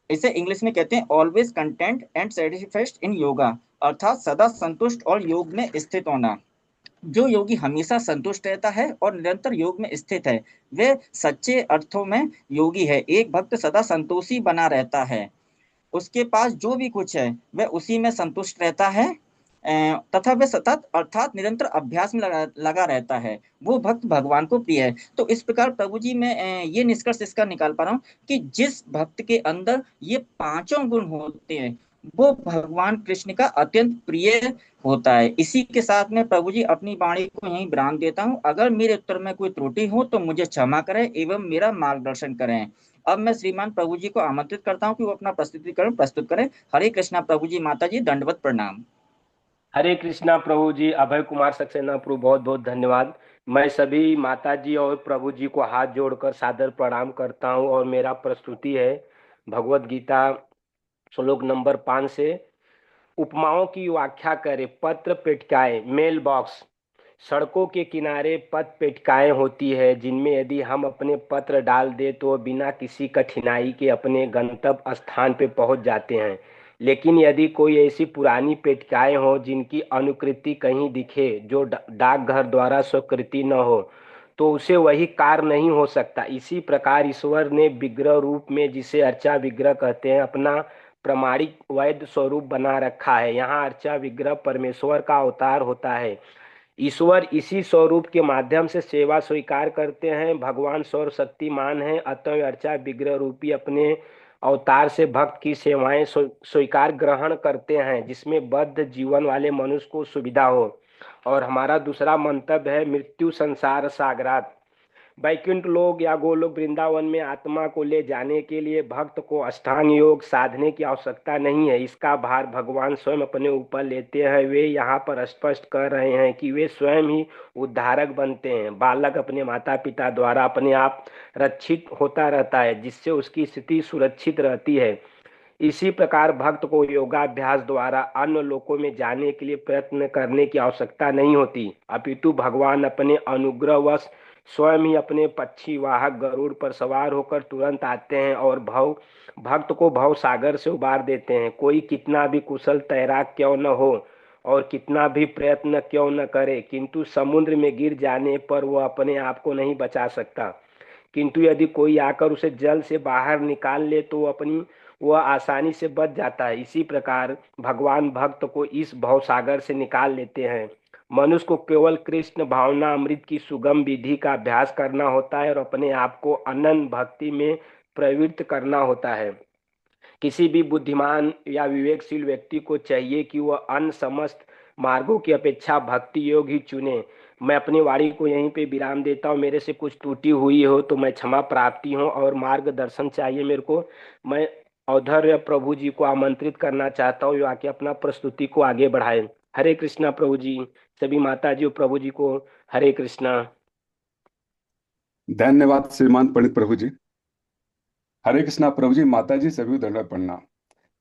इसे इंग्लिश में कहते हैं always content and satisfied in yoga, अर्थात सदा संतुष्ट और योग में स्थित होना। जो योगी हमेशा संतुष्ट रहता है और निरंतर योग में स्थित है, वह सच्चे अर्थों में योगी है। एक भक्त सदा संतोषी बना रहता है, उसके पास जो भी कुछ है वह उसी में संतुष्ट रहता है तथा वह सतत अर्थात निरंतर अभ्यास में लगा रहता है। वो भक्त भगवान को प्रिय है। तो इस प्रकार प्रभु जी मैं ये निष्कर्ष इसका निकाल पा रहा हूँ कि जिस भक्त के अंदर ये पांचों गुण होते हैं वो भगवान कृष्ण का अत्यंत प्रिय होता है। इसी के साथ में प्रभु जी अपनी वाणी को यहीं विराम देता हूँ। अगर मेरे उत्तर में कोई त्रुटि हो तो मुझे क्षमा करें एवं मेरा मार्गदर्शन करें। अब मैं श्रीमान प्रभु जी को आमंत्रित करता हूँ कि वो अपना प्रस्तुतिकरण प्रस्तुत करें। हरे कृष्णा प्रभु जी, माता जी, दंडवत प्रणाम। हरे कृष्णा प्रभु जी, अभय कुमार सक्सेना प्रभु, बहुत बहुत धन्यवाद। मैं सभी माता जी और प्रभु जी को हाथ जोड़कर सादर प्रणाम करता हूं और मेरा प्रस्तुति है भगवत गीता श्लोक नंबर 5 से। उपमाओं की व्याख्या करें। पत्र पेटिकाएं, मेल बॉक्स। सड़कों के किनारे पत्र पेटिकाएं होती है जिनमें यदि हम अपने पत्र डाल दे तो बिना किसी कठिनाई के अपने गंतव्य स्थान पे पहुंच जाते हैं। लेकिन यदि कोई ऐसी पुरानी पेटिकाएं हो जिनकी अनुकृति कहीं दिखे, जो डाकघर द्वारा स्वीकृति न हो, तो उसे वही कार्य नहीं हो सकता। इसी प्रकार ईश्वर ने विग्रह रूप में, जिसे अर्चा विग्रह कहते हैं, अपना प्रमाणिक वैध स्वरूप बना रखा है। यहाँ अर्चा विग्रह परमेश्वर का अवतार होता है। ईश्वर इसी स्वरूप के माध्यम से सेवा स्वीकार करते हैं। भगवान सर्वशक्तिमान है, अतः अर्चा विग्रह रूपी अपने अवतार से भक्त की सेवाएं स्वीकार ग्रहण करते हैं, जिसमें बद्ध जीवन वाले मनुष्य को सुविधा हो। और हमारा दूसरा मंतव्य है मृत्यु संसार सागरात। वैकुंठ लोक या गोलोक वृंदावन में आत्मा को ले जाने के लिए भक्त को अष्टांग योग साधने की आवश्यकता नहीं है। इसका भार भगवान स्वयं अपने ऊपर लेते हैं। वे यहाँ पर स्पष्ट कर रहे हैं कि वे स्वयं ही उद्धारक बनते हैं। बालक अपने माता पिता द्वारा अपने आप रक्षित होता रहता है, जिससे उसकी स्थिति सुरक्षित रहती है। इसी प्रकार भक्त को योगाभ्यास द्वारा अन्य लोकों में जाने के लिए प्रयत्न करने की आवश्यकता नहीं होती, अपितु भगवान अपने अनुग्रहवश स्वयं ही अपने पक्षी वाहक गरुड़ पर सवार होकर तुरंत आते हैं और भक्त को भव सागर से उबार देते हैं। कोई कितना भी कुशल तैराक क्यों न हो, और कितना भी प्रयत्न क्यों न करे, किंतु समुद्र में गिर जाने पर वो अपने आप को नहीं बचा सकता। किंतु यदि कोई आकर उसे जल से बाहर निकाल ले तो वह आसानी से बच जाता है। इसी प्रकार भगवान भक्त को इस भवसागर से निकाल लेते हैं। मनुष्य को केवल कृष्ण भावना अमृत की सुगम विधि का अभ्यास करना होता है और अपने आप को अनन्य भक्ति में प्रवृत्त करना होता है। किसी भी बुद्धिमान या विवेकशील व्यक्ति को चाहिए कि वह अन्य समस्त मार्गों की अपेक्षा भक्ति योग ही चुने। मैं अपनी वाणी को यहीं पे विराम देता हूँ। मेरे से कुछ त्रुटि हुई हो तो मैं क्षमा प्रार्थी हूँ और मार्गदर्शन चाहिए मेरे को। मैं औधर्य प्रभु जी को आमंत्रित करना चाहता हूँ, आके अपना प्रस्तुति को आगे बढ़ाए। हरे कृष्णा प्रभु जी। सभी माता जी और प्रभु जी को हरे कृष्णा। धन्यवाद श्रीमान पंडित प्रभु जी। हरे कृष्णा प्रभु जी, माता जी, सभी को दंडवत प्रणाम।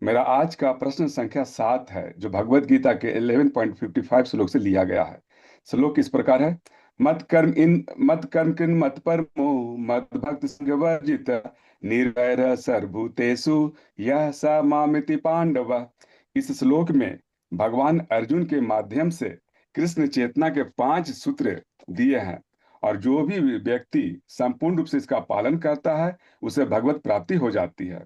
मेरा आज का प्रश्न संख्या 7 है, जो भगवत गीता के 11.55 श्लोक से लिया गया है। श्लोक इस प्रकार है, मत कर्म किन मत परमो मत भक्त संग वर्जित निर्वैर सर्वभूतेषु यह स मामिति पांडव। इस श्लोक में भगवान अर्जुन के माध्यम से कृष्ण चेतना के 5 सूत्र दिए हैं, और जो भी व्यक्ति संपूर्ण रूप से इसका पालन करता है उसे भगवत प्राप्ति हो जाती है।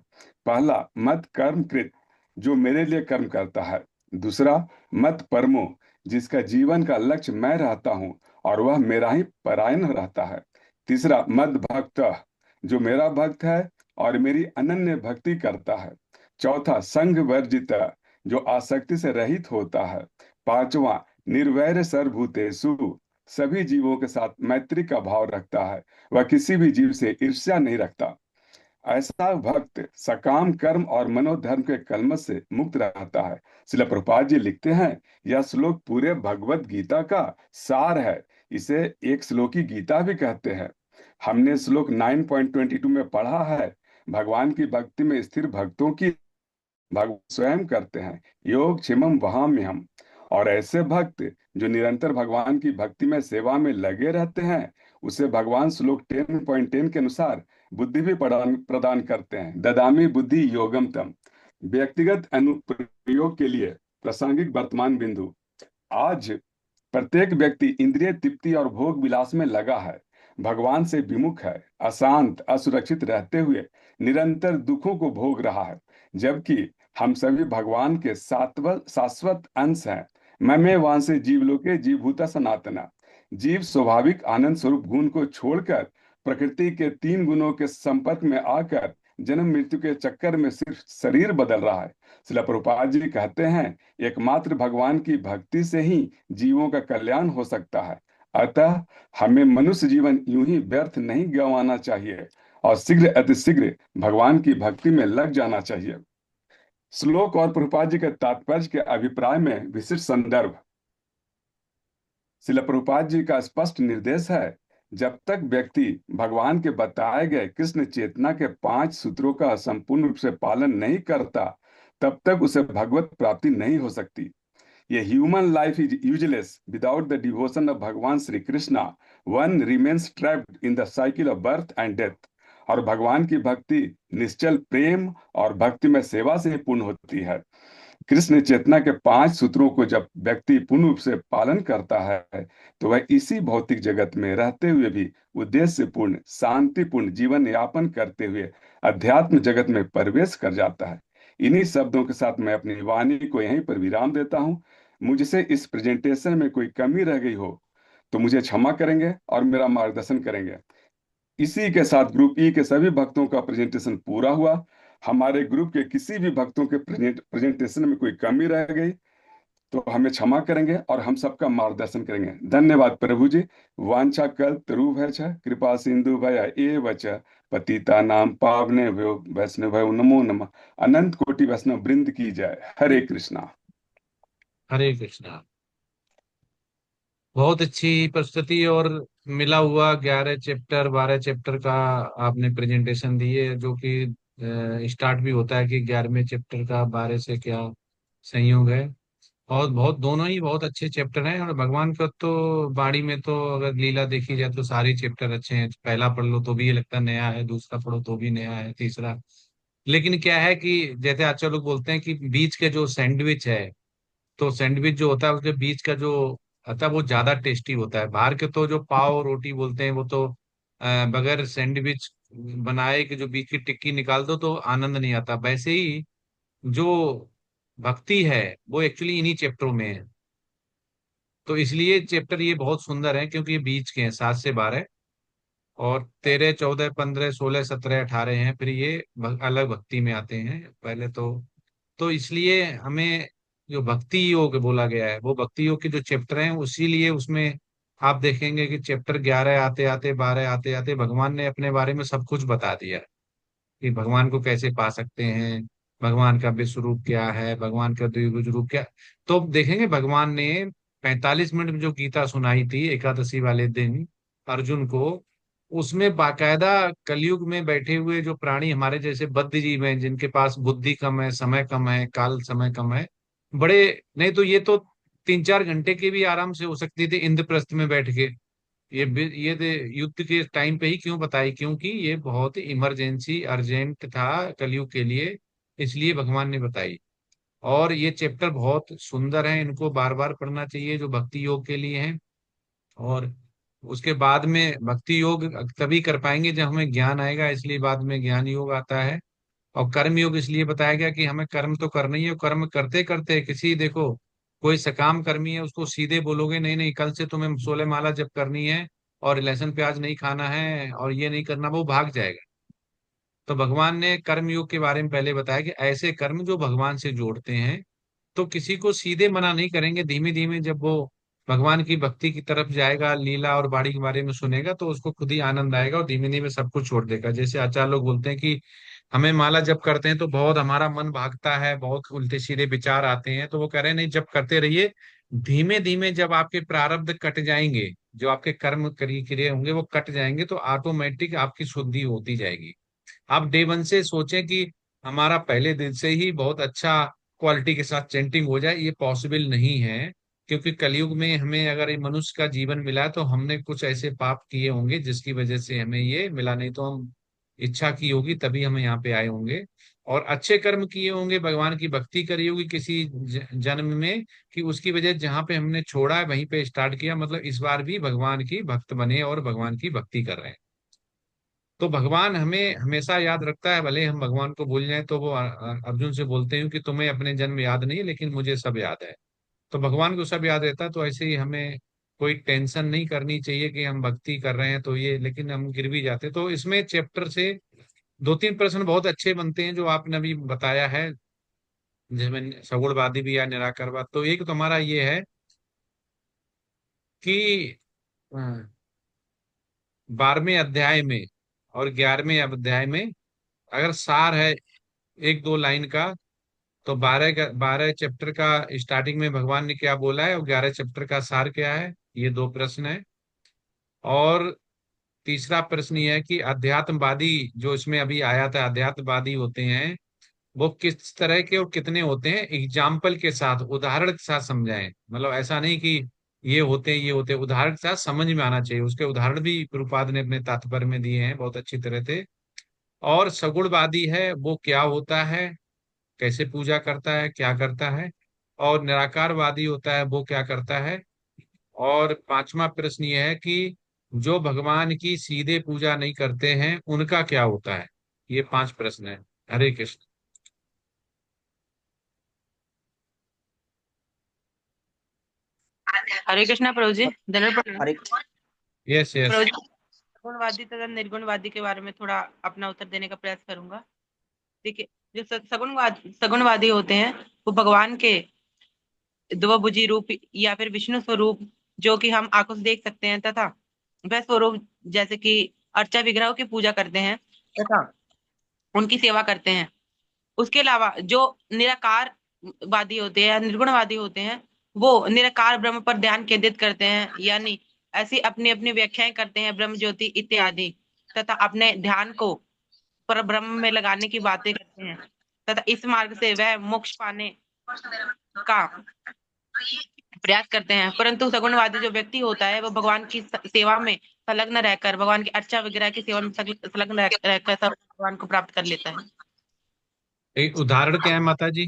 पहला, मत कर्म कृत, जो मेरे लिए कर्म करता है। दूसरा, मत परमो, जिसका जीवन का लक्ष्य मैं रहता हूं और वह मेरा ही परायण रहता है। तीसरा, मत भक्त, जो मेरा भक्त है और मेरी अनन्य भक्ति करता है। चौथा, संग वर्जित, जो आसक्ति से रहित होता है। पांचवा, निर्वैर सर्वभूतेषु, सभी जीवों के साथ मैत्री का भाव रखता है, वह किसी भी जीव से ईर्ष्या नहीं रखता। ऐसा भक्त सकाम कर्म और मनोधर्म के कलमश से मुक्त रहता है। श्रील प्रभुपाद जी लिखते हैं, यह श्लोक पूरे भगवत गीता का सार है। इसे एक श्लोकी गीता भी कहते हैं। हमने श्लोक 9.22 में पढ़ा है, भगवान की भक्ति में स्थिर भक्तों की भगवान स्वयं करते हैं, योग क्षेमम वहाम्यहम। और ऐसे भक्त जो निरंतर भगवान की भक्ति में सेवा में लगे रहते हैं, उसे भगवान श्लोक 10.10 के अनुसार बुद्धि भी प्रदान करते हैं। ददामी बुद्धि योगम तम। व्यक्तिगत अनुप्रयोग के लिए प्रासंगिक वर्तमान बिंदु। आज प्रत्येक व्यक्ति इंद्रिय तृप्ति और भोग विलास में लगा है, भगवान से विमुख है, अशांत असुरक्षित रहते हुए निरंतर दुखों को भोग रहा है, जबकि हम सभी भगवान के शाश्वत अंश हैं। मैं वांसे जीवलोके जीवभूता सनातना। जीव स्वाभाविक आनंद स्वरूप गुण को छोड़कर प्रकृति के 3 गुणों के संपर्क में आकर जन्म मृत्यु के चक्कर में सिर्फ शरीर बदल रहा है। श्रील प्रभुपाद जी कहते हैं, एकमात्र भगवान की भक्ति से ही जीवों का कल्याण हो सकता है। अतः हमें मनुष्य जीवन यूं ही व्यर्थ नहीं गंवाना चाहिए और शीघ्र अतिशीघ्र भगवान की भक्ति में लग जाना चाहिए। श्लोक और प्रभुपाद जी के तात्पर्य के अभिप्राय में विशिष्ट संदर्भ। श्रील प्रभुपाद जी का स्पष्ट निर्देश है, जब तक व्यक्ति भगवान के बताए गए कृष्ण चेतना के 5 सूत्रों का संपूर्ण रूप से पालन नहीं करता, तब तक उसे भगवत प्राप्ति नहीं हो सकती। ये human life is useless without the devotion of Bhagwan Shri Krishna. One remains trapped in the cycle of birth and death. और भगवान की भक्ति निश्चल प्रेम और भक्ति में सेवा से पूर्ण होती है। कृष्ण चेतना के 5 सूत्रों को जब व्यक्ति पूर्ण रूप से पालन करता है, तो वह इसी भौतिक जगत में रहते हुए भी उद्देश्यपूर्ण शांतिपूर्ण जीवन यापन करते हुए अध्यात्म जगत में प्रवेश कर जाता है। इन्हीं शब्दों के साथ मैं अपनी वाणी को यहीं पर विराम देता हूँ। मुझसे इस प्रेजेंटेशन में कोई कमी रह गई हो तो मुझे क्षमा करेंगे और मेरा मार्गदर्शन करेंगे। इसी के साथ ग्रुप ई के सभी भक्तों का प्रेजेंटेशन पूरा हुआ। हमारे ग्रुप के किसी भी भक्तों के प्रेजेंटेशन में कोई कमी रह गई तो हमें क्षमा करेंगे और हम सबका मार्गदर्शन करेंगे। धन्यवाद प्रभु जी। वांछा कल्पतरुभ्यश्च कृपा सिंधुभ्य एव च पतितानां पावनेभ्यो वैष्णवेभ्यो नमो नमः। अनंत कोटि वैष्णव वृंद की जय। हरे कृष्णा। हरे कृष्णा। बहुत अच्छी प्रस्तुति और मिला हुआ 11 चैप्टर 12 चैप्टर का आपने प्रेजेंटेशन दी है, जो कि स्टार्ट भी होता है कि 11वें चैप्टर का 12 से क्या संयोग है। और बहुत दोनों ही बहुत अच्छे चैप्टर हैं। और भगवान का तो वाणी में तो अगर लीला देखी जाए तो सारे चैप्टर अच्छे हैं। पहला पढ़ लो तो भी ये लगता नया है, दूसरा पढ़ो तो भी नया है, तीसरा। लेकिन क्या है कि जैसे अच्छा लोग बोलते हैं कि बीच के जो सैंडविच है तो सैंडविच जो होता है उसके बीच का जो आता है वो ज्यादा टेस्टी होता है। बाहर के तो जो पाव रोटी बोलते हैं वो तो बगैर सैंडविच बनाए कि जो बीच की टिक्की निकाल दो तो आनंद नहीं आता। वैसे ही जो भक्ति है वो एक्चुअली इन्हीं चैप्टरों में है। तो इसलिए चैप्टर ये बहुत सुंदर है क्योंकि ये बीच के हैं, 7 से 12, और 13, 14, 15, 16, 17, 18 हैं। फिर ये अलग भक्ति में आते हैं पहले तो इसलिए हमें जो भक्ति योग बोला गया है वो भक्ति योग के जो चैप्टर हैं उसीलिए उसमें आप देखेंगे कि चैप्टर 11 आते आते 12 आते आते भगवान ने अपने बारे में सब कुछ बता दिया कि भगवान को कैसे पा सकते हैं, भगवान का विश्व रूप क्या है, भगवान का द्विभुज रूप क्या। तो देखेंगे भगवान ने 45 मिनट में जो गीता सुनाई थी एकादशी वाले दिन अर्जुन को, उसमें बाकायदा कलयुग में बैठे हुए जो प्राणी हमारे जैसे बद्ध जीव हैं जिनके पास बुद्धि कम है, समय कम है, काल समय कम है, बड़े नहीं तो ये तो 3-4 घंटे की भी आराम से हो सकती थी इंद्रप्रस्थ में बैठ के। युद्ध के टाइम पे ही क्यों बताई, क्योंकि ये बहुत इमरजेंसी अर्जेंट था कलयुग के लिए, इसलिए भगवान ने बताई। और ये चैप्टर बहुत सुंदर है, इनको बार बार पढ़ना चाहिए जो भक्ति योग के लिए हैं। और उसके बाद में भक्ति योग तभी कर पाएंगे जब हमें ज्ञान आएगा, इसलिए बाद में ज्ञान योग आता है। और कर्म योग इसलिए बताया गया कि हमें कर्म तो करना ही है, कर्म करते करते किसी देखो कोई सकाम कर्मी है उसको सीधे बोलोगे नहीं नहीं कल से तुम्हें 16 माला जप करनी है और लहसुन प्याज नहीं खाना है और ये नहीं करना, वो भाग जाएगा। तो भगवान ने कर्म योग के बारे में पहले बताया कि ऐसे कर्म जो भगवान से जोड़ते हैं, तो किसी को सीधे मना नहीं करेंगे, धीमे धीमे जब वो भगवान की भक्ति की तरफ जाएगा, लीला और बाड़ी के बारे में सुनेगा तो उसको खुद ही आनंद आएगा और धीमे धीमे सब कुछ छोड़ देगा। जैसे आचार्य लोग बोलते हैं कि हमें माला जप करते हैं तो बहुत हमारा मन भागता है, बहुत उल्टे सीधे विचार आते हैं, तो वो कह रहे हैं नहीं जप करते रहिए, धीमे धीमे जब आपके प्रारब्ध कट जाएंगे, जो आपके कर्म क्रिय होंगे वो कट जाएंगे, तो ऑटोमेटिक आपकी शुद्धि होती जाएगी। आप डे वन से सोचें कि हमारा पहले दिन से ही बहुत अच्छा क्वालिटी के साथ चेंटिंग हो जाए, ये पॉसिबल नहीं है। क्योंकि कलयुग में हमें अगर ये मनुष्य का जीवन मिला है, तो हमने कुछ ऐसे पाप किए होंगे जिसकी वजह से हमें ये मिला, नहीं तो हम इच्छा की होगी तभी हम यहाँ पे आए होंगे। और अच्छे कर्म किए होंगे, भगवान की भक्ति करी होगी किसी जन्म में, कि उसकी वजह जहाँ पे हमने छोड़ा है वहीं पे स्टार्ट किया, मतलब इस बार भी भगवान की भक्त बने और भगवान की भक्ति कर रहे हैं। तो भगवान हमें हमेशा याद रखता है, भले हम भगवान को भूल जाएं। तो वो अर्जुन से बोलते हैं कि तुम्हें अपने जन्म याद नहीं लेकिन मुझे सब याद है। तो भगवान को सब याद रहता है, तो ऐसे ही हमें कोई टेंशन नहीं करनी चाहिए कि हम भक्ति कर रहे हैं तो ये, लेकिन हम गिर भी जाते हैं। तो इसमें चैप्टर से 2-3 प्रश्न बहुत अच्छे बनते हैं जो आपने अभी बताया है, जिसमें सगुणवादी भी या निराकारवाद। तो एक तो हमारा ये है कि 12वें अध्याय में और 11वें अध्याय में अगर सार है 1-2 लाइन का, तो 12 चैप्टर का स्टार्टिंग में भगवान ने क्या बोला है और 11 चैप्टर का सार क्या है, ये 2 प्रश्न है। और तीसरा प्रश्न ये है कि अध्यात्मवादी जो इसमें अभी आया था, अध्यात्मवादी होते हैं वो किस तरह के और कितने होते हैं, एग्जाम्पल के साथ उदाहरण के साथ समझाएं। मतलब ऐसा नहीं कि ये होते हैं ये होते हैं, उदाहरण के साथ समझ में आना चाहिए। उसके उदाहरण भी प्रभुपाद ने अपने तात्पर्य में दिए हैं बहुत अच्छी तरह से। और सगुणवादी है वो क्या होता है, कैसे पूजा करता है, क्या करता है। और निराकारवादी होता है वो क्या करता है। और 5वां प्रश्न ये है कि जो भगवान की सीधे पूजा नहीं करते हैं उनका क्या होता है। ये 5 प्रश्न है। हरे कृष्ण। हरे कृष्णा प्रभु जी, धन्यवाद प्रणाम। हरे यस यस। प्रभु जी, सगुणवादी तथा निर्गुणवादी के बारे में थोड़ा अपना उत्तर देने का प्रयास करूंगा। देखिए, जो सगुणवादी होते हैं वो भगवान के द्विभुजी रूप या फिर विष्णु स्वरूप, जो कि हम आंखों से देख सकते हैं, तथा वह स्वरूप जैसे कि अर्चा विग्रहों की पूजा करते हैं तथा उनकी सेवा करते हैं। उसके अलावा जो निराकारवादी होते हैं या निर्गुणवादी होते हैं, वो निराकार ब्रह्म पर ध्यान केंद्रित करते हैं, यानी ऐसी अपनी अपनी व्याख्याएं करते हैं ब्रह्म ज्योति इत्यादि, तथा अपने ध्यान को पर ब्रह्म में लगाने की बातें करते हैं, तथा इस मार्ग से वह मोक्ष पाने का प्रयास करते हैं। परंतु सगुणवादी जो व्यक्ति होता है वो भगवान की सेवा में संलग्न रहकर, भगवान की अर्चा वगैरह की सेवा में संलग्न रहकर भगवान को प्राप्त कर लेता है। एक उदाहरण क्या है माता जी।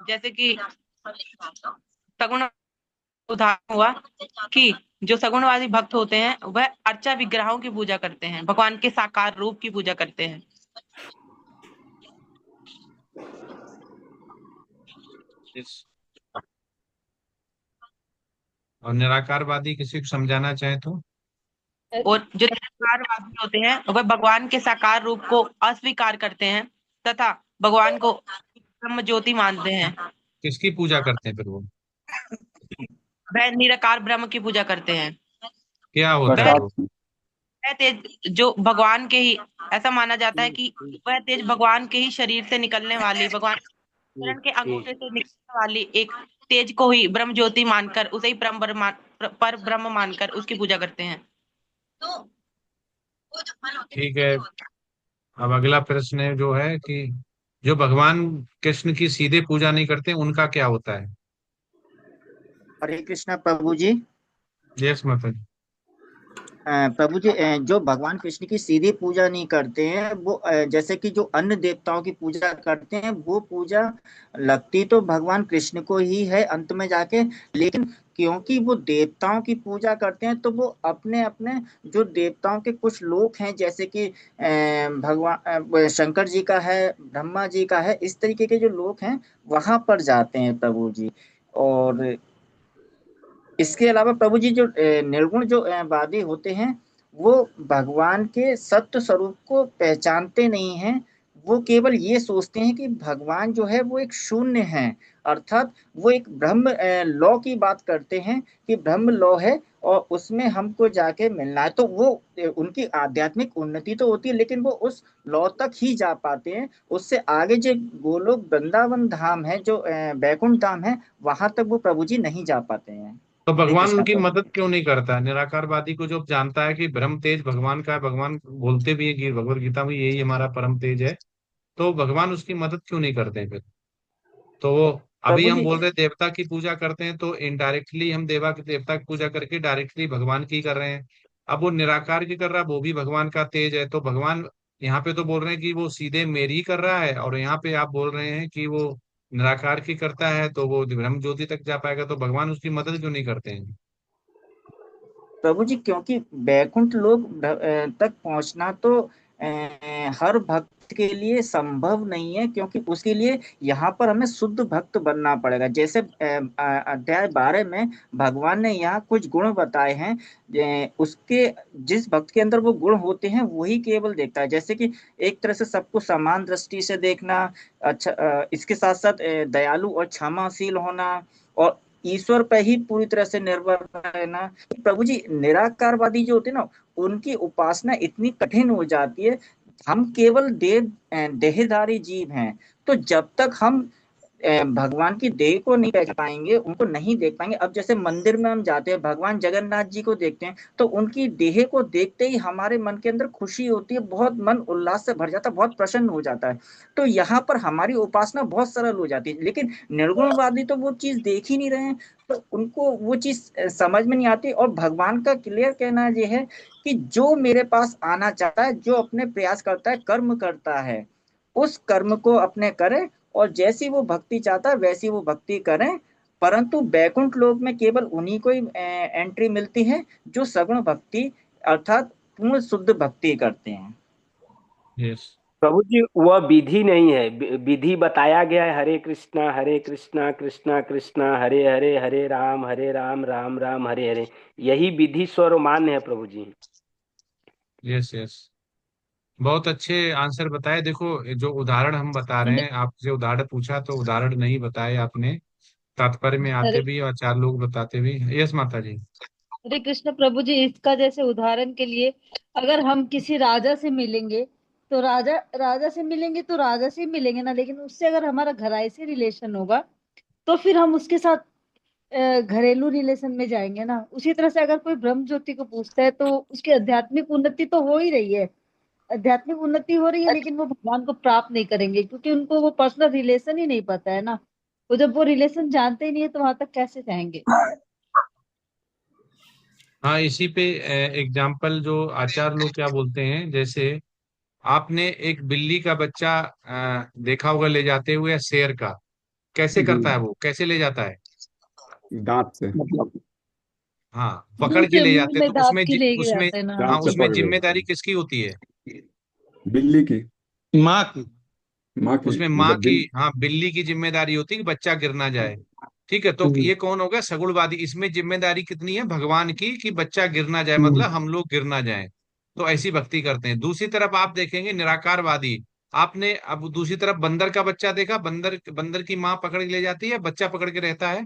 जैसे कि सगुण उदाहरण हुआ कि जो सगुणवादी भक्त होते हैं वह अर्चा विग्रहों की पूजा करते हैं, भगवान के साकार रूप की पूजा करते हैं। और निराकारवादी किसी को समझाना चाहे तो? और जो निराकारवादी होते हैं वह भगवान के साकार रूप को अस्वीकार करते हैं तथा भगवान को ब्रह्म ज्योति मानते हैं। किसकी पूजा करते हैं फिर वो? वह निराकार ब्रह्म की पूजा करते हैं। क्या होता है वो? वह तेज जो भगवान के ही, ऐसा माना जाता है कि वह तेज भगवान के ही शरीर से निकलने वाली, भगवान चरण के अंगूठे से निकलने वाली एक तेज को ही ब्रह्म ज्योति मानकर उसे ही पर ब्रह्म मानकर उसकी पूजा करते हैं। ठीक है। अब अगला प्रश्न जो है कि जो भगवान कृष्ण की सीधे पूजा नहीं करते उनका क्या होता है? हरे कृष्णा प्रभु जी। यस माता जी। प्रभु जी, जो भगवान कृष्ण की सीधी पूजा नहीं करते हैं वो जैसे कि जो अन्य देवताओं की पूजा करते हैं वो पूजा लगती तो भगवान कृष्ण को ही है अंत में जाके, लेकिन क्योंकि वो देवताओं की पूजा करते हैं तो वो अपने अपने जो देवताओं के कुछ लोग हैं जैसे कि भगवान शंकर जी का है, ब्रह्मा जी का है, इस तरीके के जो लोग हैं वहां पर जाते हैं प्रभु जी। और इसके अलावा प्रभु जी जो निर्गुण जो वादी होते हैं वो भगवान के सत्य स्वरूप को पहचानते नहीं हैं। वो केवल ये सोचते हैं कि भगवान जो है वो एक शून्य है, अर्थात वो एक ब्रह्म लॉ की बात करते हैं कि ब्रह्म लॉ है और उसमें हमको जाके मिलना है। तो वो उनकी आध्यात्मिक उन्नति तो होती है लेकिन वो उस लॉ तक ही जा पाते हैं, उससे आगे जो गोलोक वृंदावन धाम है, जो बैकुंठ धाम है, वहां तक वो प्रभु जी नहीं जा पाते हैं। तो भगवान कृष्णा उनकी प्रभु। मदद क्यों नहीं करता? निराकारवादी को जो जानता है कि ब्रह्म तेज भगवान का है, भगवान बोलते भी है कि भगवत गीता में यही हमारा परम तेज है, तो भगवान उसकी मदद क्यों नहीं करते हैं फिर? तो वो अभी प्रभु हम जी बोल रहे देवता की पूजा करते हैं तो इनडायरेक्टली हम देवता की पूजा करके डायरेक्टली भगवान की कर रहे हैं। अब वो निराकार की कर रहा है, वो भी भगवान का तेज है, तो भगवान यहाँ पे तो बोल रहे हैं कि वो सीधे मेरी कर रहा है, और यहाँ पे आप बोल रहे हैं कि वो निराकार की करता है तो वो ब्रह्म ज्योति तक जा पाएगा, तो भगवान उसकी मदद क्यों नहीं करते हैं? प्रभु जी, क्योंकि बैकुंठ लोक तक पहुंचना तो हर भक्त के लिए संभव नहीं है, क्योंकि उसके लिए यहाँ पर हमें शुद्ध भक्त बनना पड़ेगा। जैसे अध्याय 12 में भगवान ने यहाँ कुछ गुण बताए हैं, उसके जिस भक्त के अंदर वो गुण होते हैं वही केवल देखता है। जैसे कि एक तरह से सबको समान दृष्टि से देखना, अच्छा इसके साथ साथ दयालु और क्षमाशील होना और ईश्वर पर ही पूरी तरह से निर्भर रहना। प्रभु जी, निराकारवादी जो होते हैं ना, उनकी उपासना इतनी कठिन हो जाती है। हम केवल देहधारी जीव हैं, तो जब तक हम भगवान की देह को नहीं पहचान पाएंगे, उनको नहीं देख पाएंगे। अब जैसे मंदिर में हम जाते हैं, भगवान जगन्नाथ जी को देखते हैं, तो उनकी देह को देखते ही हमारे मन के अंदर खुशी होती है, बहुत मन उल्लास से भर जाता है, बहुत प्रसन्न हो जाता है। तो यहाँ पर हमारी उपासना बहुत सरल हो जाती है। लेकिन निर्गुणवादी तो वो चीज देख ही नहीं रहे हैं, तो उनको वो चीज समझ में नहीं आती। और भगवान का क्लियर कहना यह है कि जो मेरे पास आना चाहता है, जो अपने प्रयास करता है, कर्म करता है, उस कर्म को अपने करें, और जैसी वो भक्ति चाहता है वैसी वो भक्ति करें। परंतु बैकुंठ लोक में केवल उन्हीं को ही एंट्री मिलती है जो सगुण भक्ति अर्थात पूर्ण शुद्ध भक्ति करते हैं। यस। प्रभु जी, वह विधि नहीं है, विधि बताया गया है, हरे कृष्णा कृष्णा कृष्णा हरे हरे, हरे राम राम राम हरे हरे। यही विधि सर्वमान्य है प्रभु जी। यस यस, बहुत अच्छे आंसर बताए। देखो जो उदाहरण हम बता रहे हैं, आपसे उदाहरण पूछा तो उदाहरण नहीं बताए आपने, तात्पर्य में आते हरे भी और चार लोग बताते भी। यस माता जी। हरे कृष्ण प्रभु जी, इसका जैसे उदाहरण के लिए अगर हम किसी राजा से मिलेंगे तो राजा राजा से मिलेंगे तो राजा से ही मिलेंगे ना, लेकिन उससे अगर हमारा घराई से रिलेशन होगा तो फिर हम उसके साथ घरेलू रिलेशन में जाएंगे ना। उसी तरह से अगर कोई ब्रह्म ज्योति को पूछता है तो उसकी आध्यात्मिक उन्नति तो हो ही रही है, आध्यात्मिक उन्नति हो रही है, लेकिन वो भगवान को प्राप्त नहीं करेंगे क्योंकि उनको वो पर्सनल रिलेशन ही नहीं पता है ना। वो जब वो रिलेशन जानते ही नहीं है तो वहां तक कैसे जाएंगे। हाँ, इसी पे एग्जाम्पल जो आचार्य लोग क्या बोलते हैं, जैसे आपने एक बिल्ली का बच्चा देखा होगा ले जाते हुए, या शेर का, कैसे जी करता है, वो कैसे ले जाता है? दांत से, मतलब हाँ, मुंह पकड़ के से ले मुंह जाते हैं। में तो दाब उसमें के लेके उसमें, जाते हैं ना। हाँ, दांत से उसमें पकड़ के लेते जिम्मेदारी हैं। किसकी होती है? बिल्ली की, माँ की। माँ की, उसमें माँ मतलब की, हाँ, बिल्ली की जिम्मेदारी होती है कि बच्चा गिर ना जाए। ठीक है, तो हम्म, ये कौन हो गया? सगुणवादी। इसमें जिम्मेदारी कितनी है? भगवान की, कि बच्चा गिर ना जाए, हम्म, मतलब हम लोग गिर ना जाए। तो ऐसी भक्ति करते हैं। दूसरी तरफ आप देखेंगे निराकारवादी। आपने अब दूसरी तरफ बंदर का बच्चा देखा? बंदर बंदर की माँ पकड़ के ले जाती है, बच्चा पकड़ के रहता है।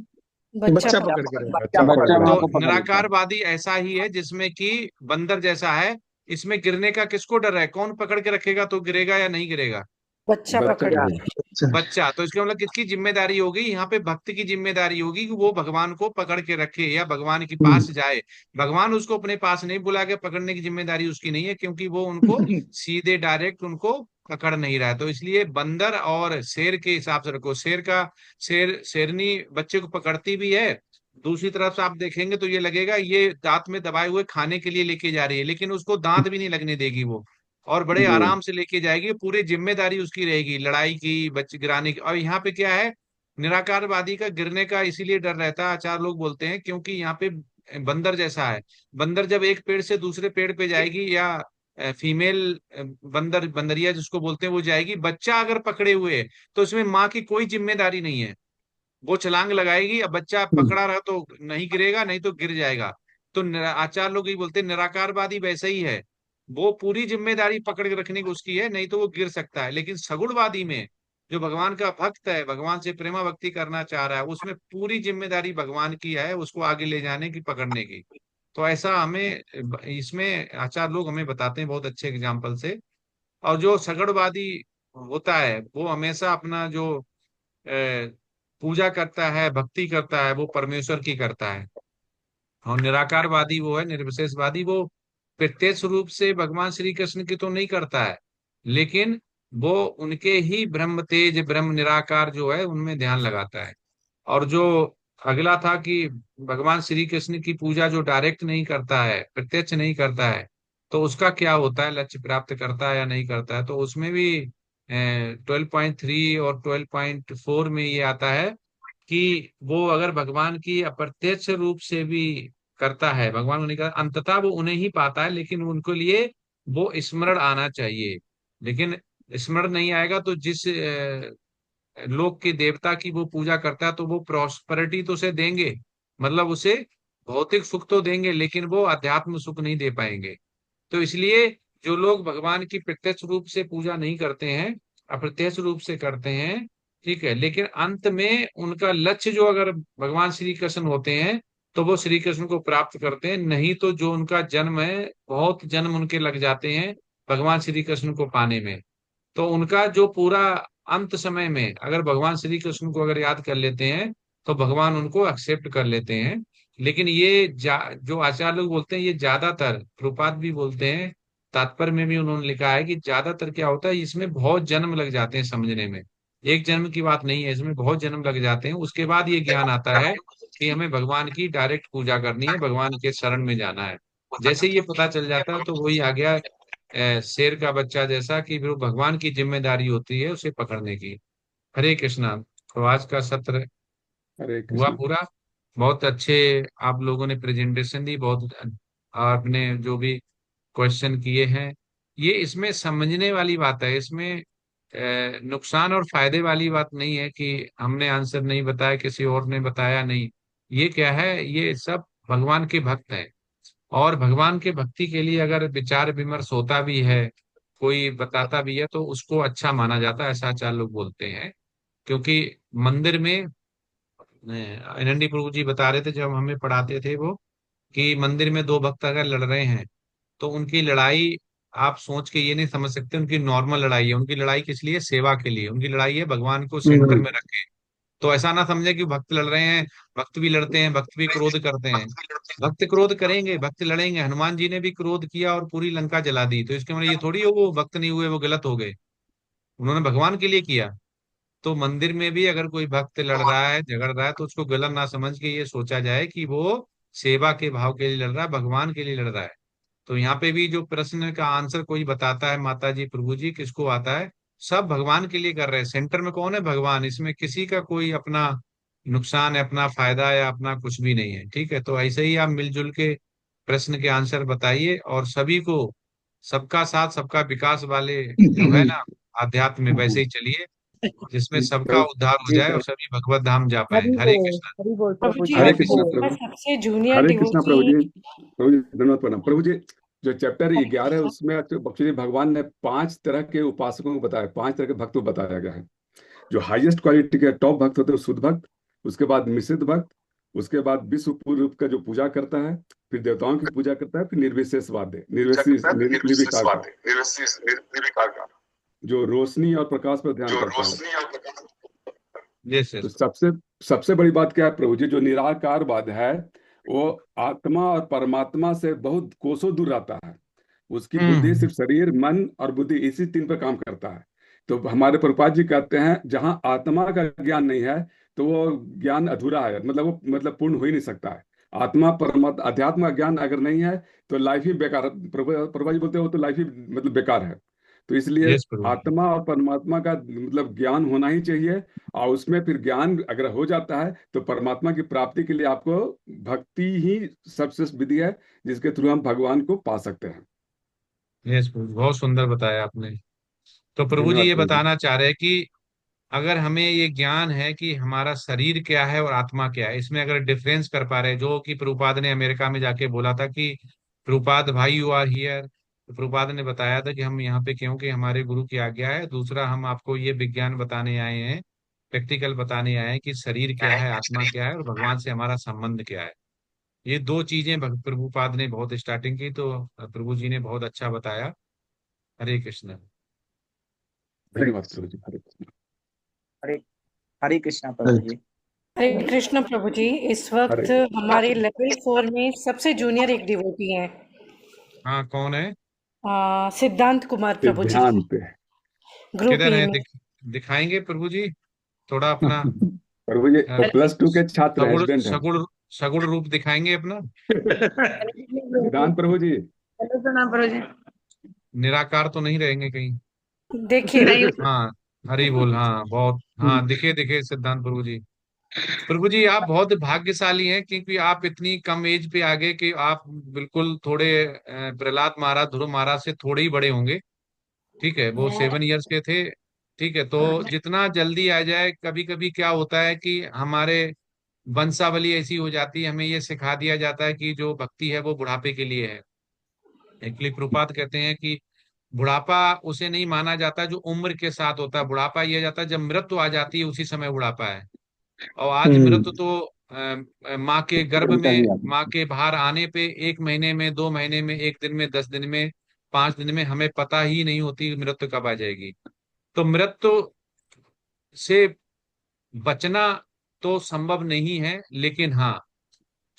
बच्चा बच्चा पकड़ पकड़ के रहता बच्चा पकड़ बच्चा के माँ तो रहता को है। पकड़ लेता है। निराकारवादी ऐसा ही है, जिसमें कि बंदर जैसा है। इसमें गिरने का किसको डर है? कौन पकड़ के रखेगा तो गिरेगा या नहीं गिरेगा? बच्चा बच्चा पकड़ गिरेगा। अच्छा। बच्चा। तो इसका मतलब किसकी जिम्मेदारी होगी यहाँ पे? भक्त की जिम्मेदारी होगी कि वो भगवान को पकड़ के रखे या भगवान के पास जाए। भगवान उसको अपने पास नहीं बुला के पकड़ने की जिम्मेदारी उसकी नहीं है, क्योंकि वो उनको सीधे डायरेक्ट उनको पकड़ नहीं रहा है। तो इसलिए बंदर और शेर के हिसाब से रखो। शेरनी बच्चे को पकड़ती भी है। दूसरी तरफ से आप देखेंगे तो ये लगेगा ये दांत में दबाए हुए खाने के लिए लेके जा रही है, लेकिन उसको दांत भी नहीं लगने देगी वो, और बड़े जी आराम से लेके जाएगी। पूरी जिम्मेदारी उसकी रहेगी, लड़ाई की, बच्चे गिराने की। और यहाँ पे क्या है? निराकारवादी का गिरने का इसीलिए डर रहता है, आचार्य लोग बोलते हैं, क्योंकि यहाँ पे बंदर जैसा है। बंदर जब एक पेड़ से दूसरे पेड़ पे जाएगी, या फीमेल बंदरिया जिसको बोलते हैं, वो जाएगी, बच्चा अगर पकड़े हुए है, तो इसमें माँ की कोई जिम्मेदारी नहीं है। वो छलांग लगाएगी, अब बच्चा पकड़ा रहा तो नहीं गिरेगा, नहीं तो गिर जाएगा। तो आचार्य लोग ये बोलते हैं निराकारवादी वैसे ही है। वो पूरी जिम्मेदारी पकड़ के रखने की उसकी है, नहीं तो वो गिर सकता है। लेकिन सगुणवादी में, जो भगवान का भक्त है, भगवान से प्रेमा भक्ति करना चाह रहा है, उसमें पूरी जिम्मेदारी भगवान की है, उसको आगे ले जाने की, पकड़ने की। तो ऐसा हमें इसमें आचार्य लोग हमें बताते हैं बहुत अच्छे एग्जाम्पल से। और जो सगुणवादी होता है, वो हमेशा अपना जो पूजा करता है, भक्ति करता है, वो परमेश्वर की करता है। और निराकारवादी वो है, निर्विशेषवादी, वो प्रत्यक्ष रूप से भगवान श्री कृष्ण की तो नहीं करता है, लेकिन वो उनके ही ब्रह्म तेज, ब्रह्म निराकार जो है, उनमें ध्यान लगाता है। और जो अगला था कि भगवान श्री कृष्ण की पूजा जो डायरेक्ट नहीं करता है, प्रत्यक्ष नहीं करता है, तो उसका क्या होता है? लक्ष्य प्राप्त करता है या नहीं करता है? तो उसमें भी 12.3 और 12.4 में ये आता है कि वो अगर भगवान की अप्रत्यक्ष रूप से भी करता है, भगवान उन्हें का अंततः वो उन्हें ही पाता है, लेकिन उनको लिए वो स्मरण आना चाहिए। लेकिन स्मरण नहीं आएगा तो जिस लोक के देवता की वो पूजा करता है, तो वो प्रॉस्पेरिटी तो उसे देंगे, मतलब उसे भौतिक सुख तो देंगे, लेकिन वो अध्यात्म सुख नहीं दे पाएंगे। तो इसलिए जो लोग भगवान की प्रत्यक्ष रूप से पूजा नहीं करते हैं, अप्रत्यक्ष रूप से करते हैं, ठीक है, लेकिन अंत में उनका लक्ष्य जो अगर भगवान श्री कृष्ण होते हैं, तो वो श्री कृष्ण को प्राप्त करते हैं। नहीं तो जो उनका जन्म है, बहुत जन्म उनके लग जाते हैं भगवान श्री कृष्ण को पाने में। तो उनका जो पूरा अंत समय में अगर भगवान श्री कृष्ण को अगर याद कर लेते हैं, तो भगवान उनको एक्सेप्ट कर लेते हैं। लेकिन ये जो आचार्य लोग बोलते हैं, ये ज्यादातर, प्रभुपाद भी बोलते हैं, तात्पर्य में भी उन्होंने लिखा है कि ज्यादातर क्या होता है, इसमें बहुत जन्म लग जाते हैं समझने में। एक जन्म की बात नहीं है, इसमें बहुत जन्म लग जाते हैं। उसके बाद ये ज्ञान आता है कि हमें भगवान की डायरेक्ट पूजा करनी है, भगवान के शरण में जाना है। जैसे ये पता चल जाता है, तो वही आ गया शेर का बच्चा जैसा, कि वो भगवान की जिम्मेदारी होती है उसे पकड़ने की। हरे कृष्णा। तो आज का सत्र हरे हुआ कृष्ण। पूरा। बहुत अच्छे आप लोगों ने प्रेजेंटेशन दी, बहुत आपने जो भी क्वेश्चन किए हैं, ये इसमें समझने वाली बात है। इसमें नुकसान और फायदे वाली बात नहीं है कि हमने आंसर नहीं बताया, किसी और ने बताया नहीं। ये क्या है? ये सब भगवान के भक्त हैं। और भगवान के भक्ति के लिए अगर विचार विमर्श होता भी है, कोई बताता भी है, तो उसको अच्छा माना जाता है, ऐसा आचार्य लोग बोलते हैं। क्योंकि मंदिर में आनंदी प्रभु जी बता रहे थे जब हमें पढ़ाते थे वो, कि मंदिर में दो भक्त अगर लड़ रहे हैं, तो उनकी लड़ाई आप सोच के ये नहीं समझ सकते उनकी नॉर्मल लड़ाई है। उनकी लड़ाई किस लिए? सेवा के लिए। उनकी लड़ाई है भगवान को सेंटर में रखे। तो ऐसा ना समझे कि भक्त लड़ रहे हैं, भक्त भी लड़ते हैं, भक्त भी क्रोध करते हैं। भक्त क्रोध करेंगे, भक्त लड़ेंगे। हनुमान जी ने भी क्रोध किया और पूरी लंका जला दी, तो इसके मतलब ये थोड़ी हो वो भक्त नहीं हुए, वो गलत हो गए। उन्होंने भगवान के लिए किया। तो मंदिर में भी अगर कोई भक्त लड़ रहा है, झगड़ रहा है, तो उसको गलत ना समझ के ये सोचा जाए कि वो सेवा के भाव के लिए लड़ रहा है, भगवान के लिए लड़ रहा है। तो यहाँ पे भी जो प्रश्न का आंसर कोई बताता है, माता जी प्रभु जी, किसको आता है? सब भगवान के लिए कर रहे हैं। सेंटर में कौन है? भगवान। इसमें किसी का कोई अपना नुकसान है, अपना फायदा या अपना कुछ भी नहीं है। ठीक है, तो ऐसे ही आप मिलजुल के प्रश्न के आंसर बताइए और सभी को, सबका साथ सबका विकास वाले जो है ना आध्यात्म में, वैसे ही चलिए जिसमें सबका उद्धार हो ठीक जाए है। और सभी भगवत धाम जा पाए। हरि हरे बोल, कृष्णा। हरि बोल प्रभु प्रभु जी जी। हरे हरि कृष्णा बोल। मैं प्रभु। सबसे जूनियर हरे कृष्णा प्रभु डिवोटी। जी। प्रभु जी धन्यवाद प्रणाम प्रभु जी। जो चैप्टर हरे 11 है कृष्णा। उसमें एक्चुअली भगवान ने 5 तरह के उपासकों को बताया, 5 तरह के भक्त को बताया गया है। जो हाईएस्ट क्वालिटी के टॉप भक्त होते हैं वो शुद्ध भक्त, उसके बाद मिश्रित भक्त, उसके बाद विश्व पूर्ण रूप का जो पूजा करता है, फिर देवताओं की पूजा करता है, फिर निर्विशेषवाद निर्विशेष निर्विकार का, जो रोशनी और प्रकाश पर ध्यान करता है। यस तो यस। सबसे सबसे बड़ी बात क्या है प्रभु जी? जो निराकारवाद है वो आत्मा और परमात्मा से बहुत कोसों दूर रहता है। उसकी बुद्धि हम्म। सिर्फ शरीर मन और बुद्धि इसी 3 पर काम करता है। तो हमारे प्रभुपाद जी कहते हैं जहां आत्मा का ज्ञान नहीं है तो वो ज्ञान अधूरा है, मतलब वो मतलब पूर्ण हो ही नहीं सकता है। आत्मा परमात्मा अध्यात्म का ज्ञान अगर नहीं है तो लाइफ ही बेकार। प्रभुपाद जी बोलते हो तो लाइफ ही मतलब बेकार है। तो इसलिए यस प्रभु। आत्मा और परमात्मा का मतलब ज्ञान होना ही चाहिए। और उसमें फिर ज्ञान अगर हो जाता है तो परमात्मा की प्राप्ति के लिए आपको भक्ति ही सबसे विधि है जिसके थ्रू हम भगवान को पा सकते हैं। यस प्रभु, बहुत सुंदर बताया आपने। तो प्रभु जी धन्यवाद ये प्रभु जी। बताना चाह रहे हैं कि अगर हमें ये ज्ञान है कि हमारा शरीर क्या है और आत्मा क्या है, इसमें अगर डिफरेंस कर पा रहे हैं, जो कि प्रभुपाद ने अमेरिका में जाके बोला था कि प्रभुपाद भाई यू आर हियर, तो प्रभुपाद ने बताया था कि हम यहाँ पे क्योंकि हमारे गुरु की आज्ञा है। दूसरा, हम आपको ये विज्ञान बताने आए हैं, प्रैक्टिकल बताने आए हैं कि शरीर क्या है, आत्मा क्या है और भगवान से हमारा संबंध क्या है। ये दो चीजें प्रभुपाद ने बहुत स्टार्टिंग की, तो प्रभु जी ने बहुत अच्छा बताया। हरे कृष्ण। धन्यवाद प्रभु जी। हरे कृष्ण। हरे हरे कृष्णा प्रभु जी। हरे कृष्ण प्रभु जी। इस वक्त हरे हमारे लेवल 4 में सबसे जूनियर एक डिवोटी हैं, हाँ, कौन है? सिद्धांत कुमार प्रभु जी, सिद्धांत। ग्रुप किधर ई है? में। दिखाएंगे प्रभु जी थोड़ा अपना प्रभु जी अ, वो +2 के छात्र हैं, सगुण स्टूडेंट हैं। सगुण सगुण रूप दिखाएंगे अपना। सिद्धांत प्रभु जी। हेलो प्रणाम प्रभु जी। निराकार तो नहीं रहेंगे कहीं? देखिए नहीं। हाँ, हरि बोल। हाँ बहुत, हाँ दिखे दिखे सिद्धांत प्रभु जी। प्रभु जी आप बहुत भाग्यशाली हैं, क्योंकि आप इतनी कम एज पे आ गए कि आप बिल्कुल थोड़े प्रहलाद महाराज, ध्रुव महाराज से थोड़े ही बड़े होंगे। ठीक है, वो 7 इयर्स के थे। ठीक है, तो जितना जल्दी आ जाए, कभी कभी क्या होता है कि हमारे वंशावली ऐसी हो जाती है, हमें ये सिखा दिया जाता है कि जो भक्ति है वो बुढ़ापे के लिए है। एक्चुअली प्रभुपाद कहते हैं कि बुढ़ापा उसे नहीं माना जाता जो उम्र के साथ होता है। बुढ़ापा ये जाता है जब मृत्यु आ जाती है, उसी समय बुढ़ापा है। और आज मृत्यु तो माँ के गर्भ कभी में, कभी आता माँ के बाहर आने पे 1 महीने में, 2 महीने में, 1 दिन में, 10 दिन में, 5 दिन में, हमें पता ही नहीं होती मृत्यु कब आ जाएगी। तो मृत्यु से बचना तो संभव नहीं है, लेकिन हाँ,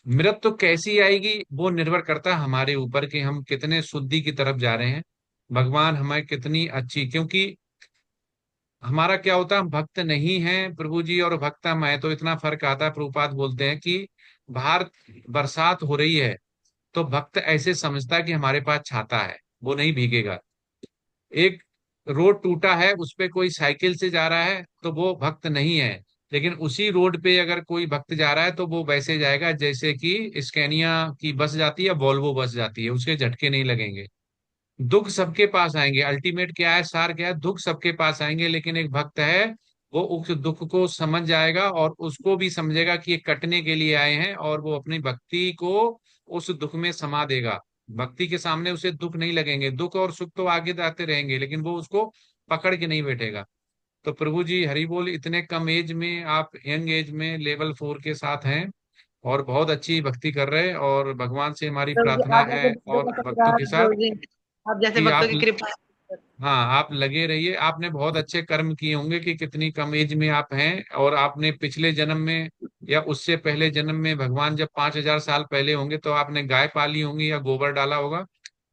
मृत्यु कैसी आएगी वो निर्भर करता है हमारे ऊपर कि हम कितने शुद्धि की तरफ जा रहे हैं। भगवान हमें कितनी अच्छी, क्योंकि हमारा क्या होता है, हम भक्त नहीं हैं प्रभु जी और भक्त हम हैं, तो इतना फर्क आता है। प्रभुपाद बोलते हैं कि बाहर बरसात हो रही है तो भक्त ऐसे समझता है कि हमारे पास छाता है, वो नहीं भीगेगा। एक रोड टूटा है, उस पे कोई साइकिल से जा रहा है तो वो भक्त नहीं है। लेकिन उसी रोड पे अगर कोई भक्त जा रहा है तो वो वैसे जाएगा जैसे कि स्कैनिया की बस जाती है, वॉल्वो बस जाती है, उसके झटके नहीं लगेंगे। दुख सबके पास आएंगे, अल्टीमेट क्या है, सार क्या है, दुख सबके पास आएंगे, लेकिन एक भक्त है वो उस दुख को समझ जाएगा और उसको भी समझेगा कि ये कटने के लिए आए हैं, और वो अपनी भक्ति को उस दुख में समा देगा। भक्ति के सामने उसे दुख नहीं लगेंगे, दुख और सुख तो आगे आते रहेंगे, लेकिन वो उसको पकड़ के नहीं बैठेगा। तो प्रभु जी हरि बोल, इतने कम एज में आप यंग एज में लेवल 4 के साथ हैं और बहुत अच्छी भक्ति कर रहे हैं, और भगवान से हमारी प्रभु जी प्रार्थना आप है जैसे भक्तों और का भक्तों सत्कार, के साथ प्रभु जी आप जैसे कि भक्तों आप, की कृपा। हाँ आप लगे रहिए। आपने बहुत अच्छे कर्म किए होंगे कि कितनी कम एज में आप हैं, और आपने पिछले जन्म में या उससे पहले जन्म में, भगवान जब 5,000 साल पहले होंगे तो आपने गाय पाली होंगी या गोबर डाला होगा,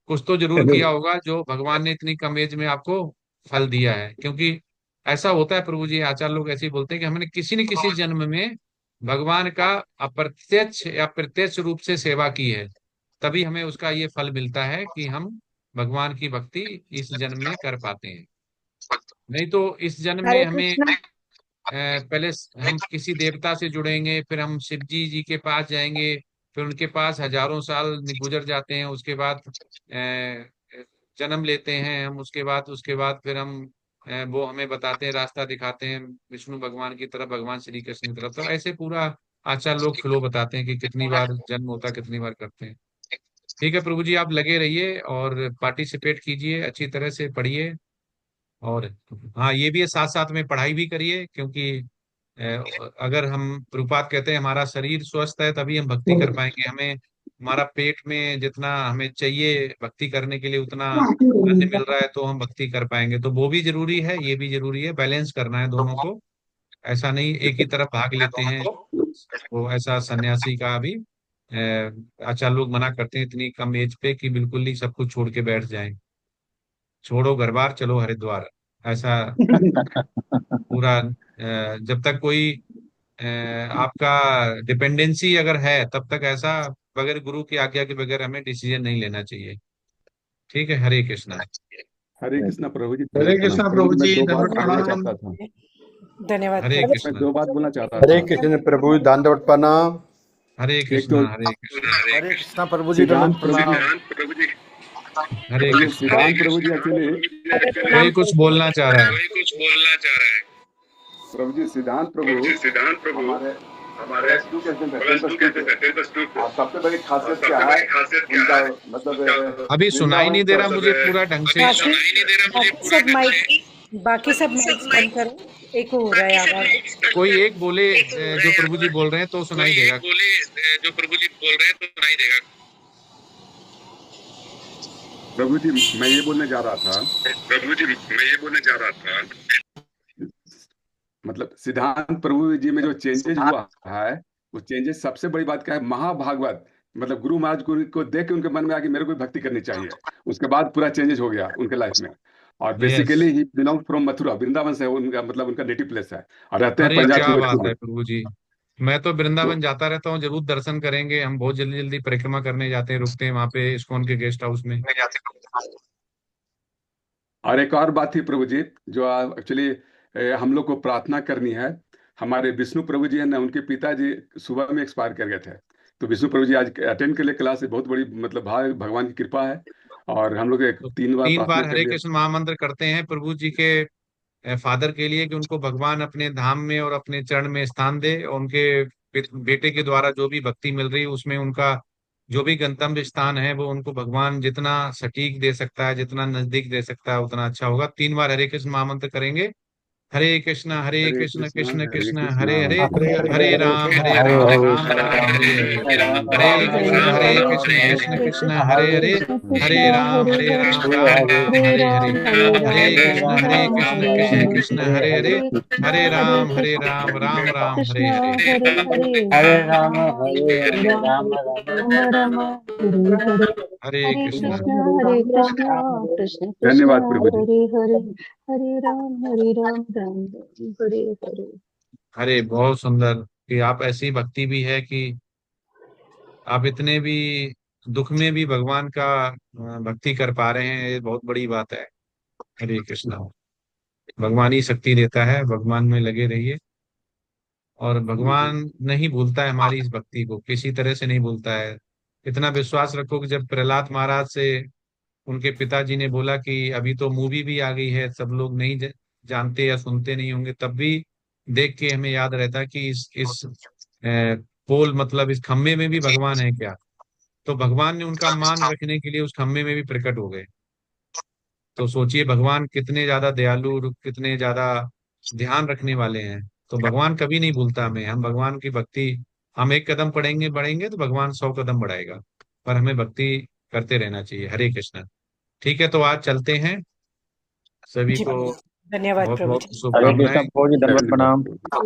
कुछ तो जरूर किया होगा जो भगवान ने इतनी कम एज में आपको फल दिया है। क्योंकि ऐसा होता है प्रभु जी, आचार्य लोग ऐसे ही बोलते हैं कि हमने किसी न किसी जन्म में भगवान का अप्रत्यक्ष या प्रत्यक्ष रूप से सेवा की है, तभी हमें उसका ये फल मिलता है कि हम भगवान की भक्ति इस जन्म में कर पाते हैं। नहीं तो इस जन्म में हरे हमें कृष्णा। पहले हम किसी देवता से जुड़ेंगे, फिर हम शिव जी के पास जाएंगे, फिर उनके पास हजारों साल गुजर जाते हैं, उसके बाद जन्म लेते हैं हम, उसके बाद फिर हम वो हमें बताते हैं, रास्ता दिखाते हैं विष्णु भगवान की तरफ, भगवान श्री कृष्ण की तरफ। तो ऐसे पूरा आचार्य लोग फ्लो बताते हैं कि कितनी बार जन्म होता है, कितनी बार करते हैं। ठीक है प्रभु जी, आप लगे रहिए और पार्टिसिपेट कीजिए, अच्छी तरह से पढ़िए। और हाँ, ये भी है, साथ साथ में पढ़ाई भी करिए, क्योंकि अगर हम, प्रभुपाद कहते हैं हमारा शरीर स्वस्थ है तभी हम भक्ति कर पाएंगे। हमें हमारा पेट में जितना हमें चाहिए भक्ति करने के लिए उतना अन्न मिल रहा है तो हम भक्ति कर पाएंगे। तो वो भी जरूरी है, ये भी जरूरी है, बैलेंस करना है दोनों को। ऐसा नहीं एक ही तरफ भाग लेते हैं। वो ऐसा सन्यासी का भी आचार्य लोग मना करते हैं इतनी कम एज पे कि बिल्कुल ही सब कुछ छोड़ के बैठ जाएं। छोड़ो घर बार, चलो हरिद्वार, ऐसा पूरा जब तक कोई आपका डिपेंडेंसी अगर है तब तक ऐसा बगैर गुरु की आज्ञा के बगैर हमें डिसीजन नहीं लेना चाहिए। ठीक है, हरे कृष्णा। हरे कृष्णा प्रभु जी। हरे कृष्णा प्रभु जी, मैं दो बात दंडवत बोलना प्रणाम। चाहता था। धन्यवाद हरे प्रभु। मैं कृष्णा। दो बात बोलना चाहता हरे था। कृष्ण प्रभु दंडवत प्रणाम। हरे एक कृष्णा। तो हरे कृष्णा। हरे कृष्णा प्रभु जी सिद्धांत दंडवत प्रभु प्रणाम। जी, हरे प्रभु जी, कृष्णा। सिद्धांत प्रभु जी एक्चुअली कोई कुछ बोलना चाह रहा है। प्रभु जी, सिद्धांत प्रभु हमारे एजुकेशन और सबसे बड़ी खासियत क्या है उनका, मतलब अभी सुनाई नहीं दे रहा मुझे पूरा ढंग से। बाकी सब माइक बंद करो, एको हो रहा है आवाज। कोई एक बोले जो प्रभु जी बोल रहे हैं तो सुनाई देगा। प्रभु जी, मैं ये बोलने जा रहा था, मतलब सिद्धांत प्रभु जी में जो चेंजेस हुआ है, वो चेंजेस सबसे बड़ी बात क्या है, महाभागवत, मतलब गुरु महाराज को देख के उनके मन में आ कि मेरे को भी भक्ति करनी चाहिए। उसके बाद पूरा चेंजेस हो गया उनके लाइफ में। और basically he belong from Mathura, Vrindavan से उनका, मतलब उनका नेटिव प्लेस है, और रहते हैं अरे पंजाब क्या बात में। है प्रभु जी, मैं तो वृंदावन जाता रहता हूँ, जरूर दर्शन करेंगे हम। बहुत जल्दी जल्दी परिक्रमा करने जाते हैं, रुकते हैं वहां पे इस्कॉन के गेस्ट हाउस में। और एक और बात थी प्रभु जी, जो एक्चुअली हम लोग को प्रार्थना करनी है। हमारे विष्णु प्रभु जी है ना, उनके पिताजी सुबह में एक्सपायर कर गए थे, तो विष्णु प्रभु जी आज अटेंड के लिए क्लास है, बहुत बड़ी मतलब भगवान की कृपा है। और हम लोग एक तो 3 बार 3 प्रार्थना बार कर हरे लिए। कृष्ण महामंत्र करते हैं प्रभु जी के फादर के लिए कि उनको भगवान अपने धाम में और अपने चरण में स्थान दे, और उनके बेटे के द्वारा जो भी भक्ति मिल रही है उसमें उनका जो भी गंतव्य स्थान है वो उनको भगवान जितना सटीक दे सकता है, जितना नजदीक दे सकता है उतना अच्छा होगा। 3 बार हरे कृष्ण महामंत्र करेंगे। हरे कृष्ण कृष्ण कृष्ण हरे हरे, हरे राम राम राम हरे हरे। हरे कृष्ण कृष्ण कृष्ण हरे हरे, हरे राम राम राम हरे हरे। हरे कृष्ण कृष्ण कृष्ण हरे हरे, हरे राम राम राम हरे हरे। हरे राम राम राम हरे हरे कृष्णा। कृष्णा कृष्ण धन्यवाद कृष्ण प्रभु जी। हरे हरे, हरे राम राम राम हरे हरे। अरे बहुत सुंदर कि आप ऐसी भक्ति भी है कि आप इतने भी दुख में भी भगवान का भक्ति कर पा रहे हैं, ये बहुत बड़ी बात है। हरे कृष्णा। भगवान ही शक्ति देता है, भगवान में लगे रहिए। और भगवान नहीं भूलता है हमारी इस भक्ति को, किसी तरह से नहीं भूलता है। इतना विश्वास रखो कि जब प्रहलाद महाराज से उनके पिताजी ने बोला कि अभी तो मूवी भी आ गई है, सब लोग नहीं जानते या सुनते नहीं होंगे, तब भी देख के हमें याद रहता है कि इस पोल, मतलब इस खम्भे में भी भगवान है क्या। तो भगवान ने उनका मान रखने के लिए उस खम्भे में भी प्रकट हो गए। तो सोचिए भगवान कितने ज्यादा दयालु और कितने ज्यादा ध्यान रखने वाले हैं। तो भगवान कभी नहीं भूलता हमें। हम भगवान की भक्ति, हम एक कदम पढ़ेंगे बढ़ेंगे तो भगवान 100 कदम बढ़ाएगा, पर हमें भक्ति करते रहना चाहिए। हरे कृष्ण। ठीक है, तो आज चलते हैं। सभी जी को धन्यवाद बहुत प्रभु बहुत जी। हरे कृष्ण शुभकामनाएं। प्रभु जी दंडवत प्रणाम।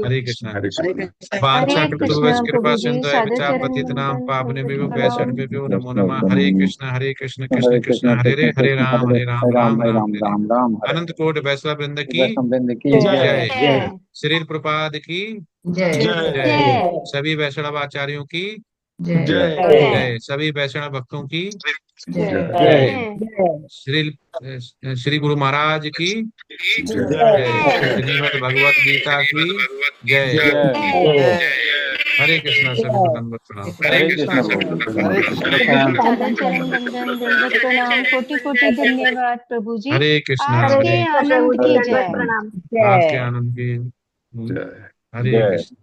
हरे कृष्णा। हरे कृष्णा। वांछा हरे कृष्णा कृपा प्रभु जी, सिंधु सादर पिता चरण पतितनाम वंदन पावनेभ्यो दंडवत वैष्णवेभ्यो प्रणाम। नमो नमः। हरे कृष्ण कृष्ण हरे कृष्ण हरे हरे, हरे राम हरे राम राम हरे राम राम हरे हरे। राम राम हरे अनंत कोट वैष्णव वृंद की वैष्णव वृंद की जय। जय श्री प्रपाद की जय जय। जय सभी वैष्णव आचार्यों की जय। जय। सभी वैष्णव भक्तों की श्री श्री गुरु महाराज की जय। श्रीमद् भगवत गीता की जय। हरे कृष्णा। सभी को दंडवत प्रणाम। हरे कृष्णा प्रभु। हरे कृष्णा। चरण बंदन दंडवत प्रणाम, कोटि कोटि धन्यवाद प्रभु जी। हरे कृष्णा। आपके हरे आनंद की जय। आपके आनंद की जय। हरे कृष्ण।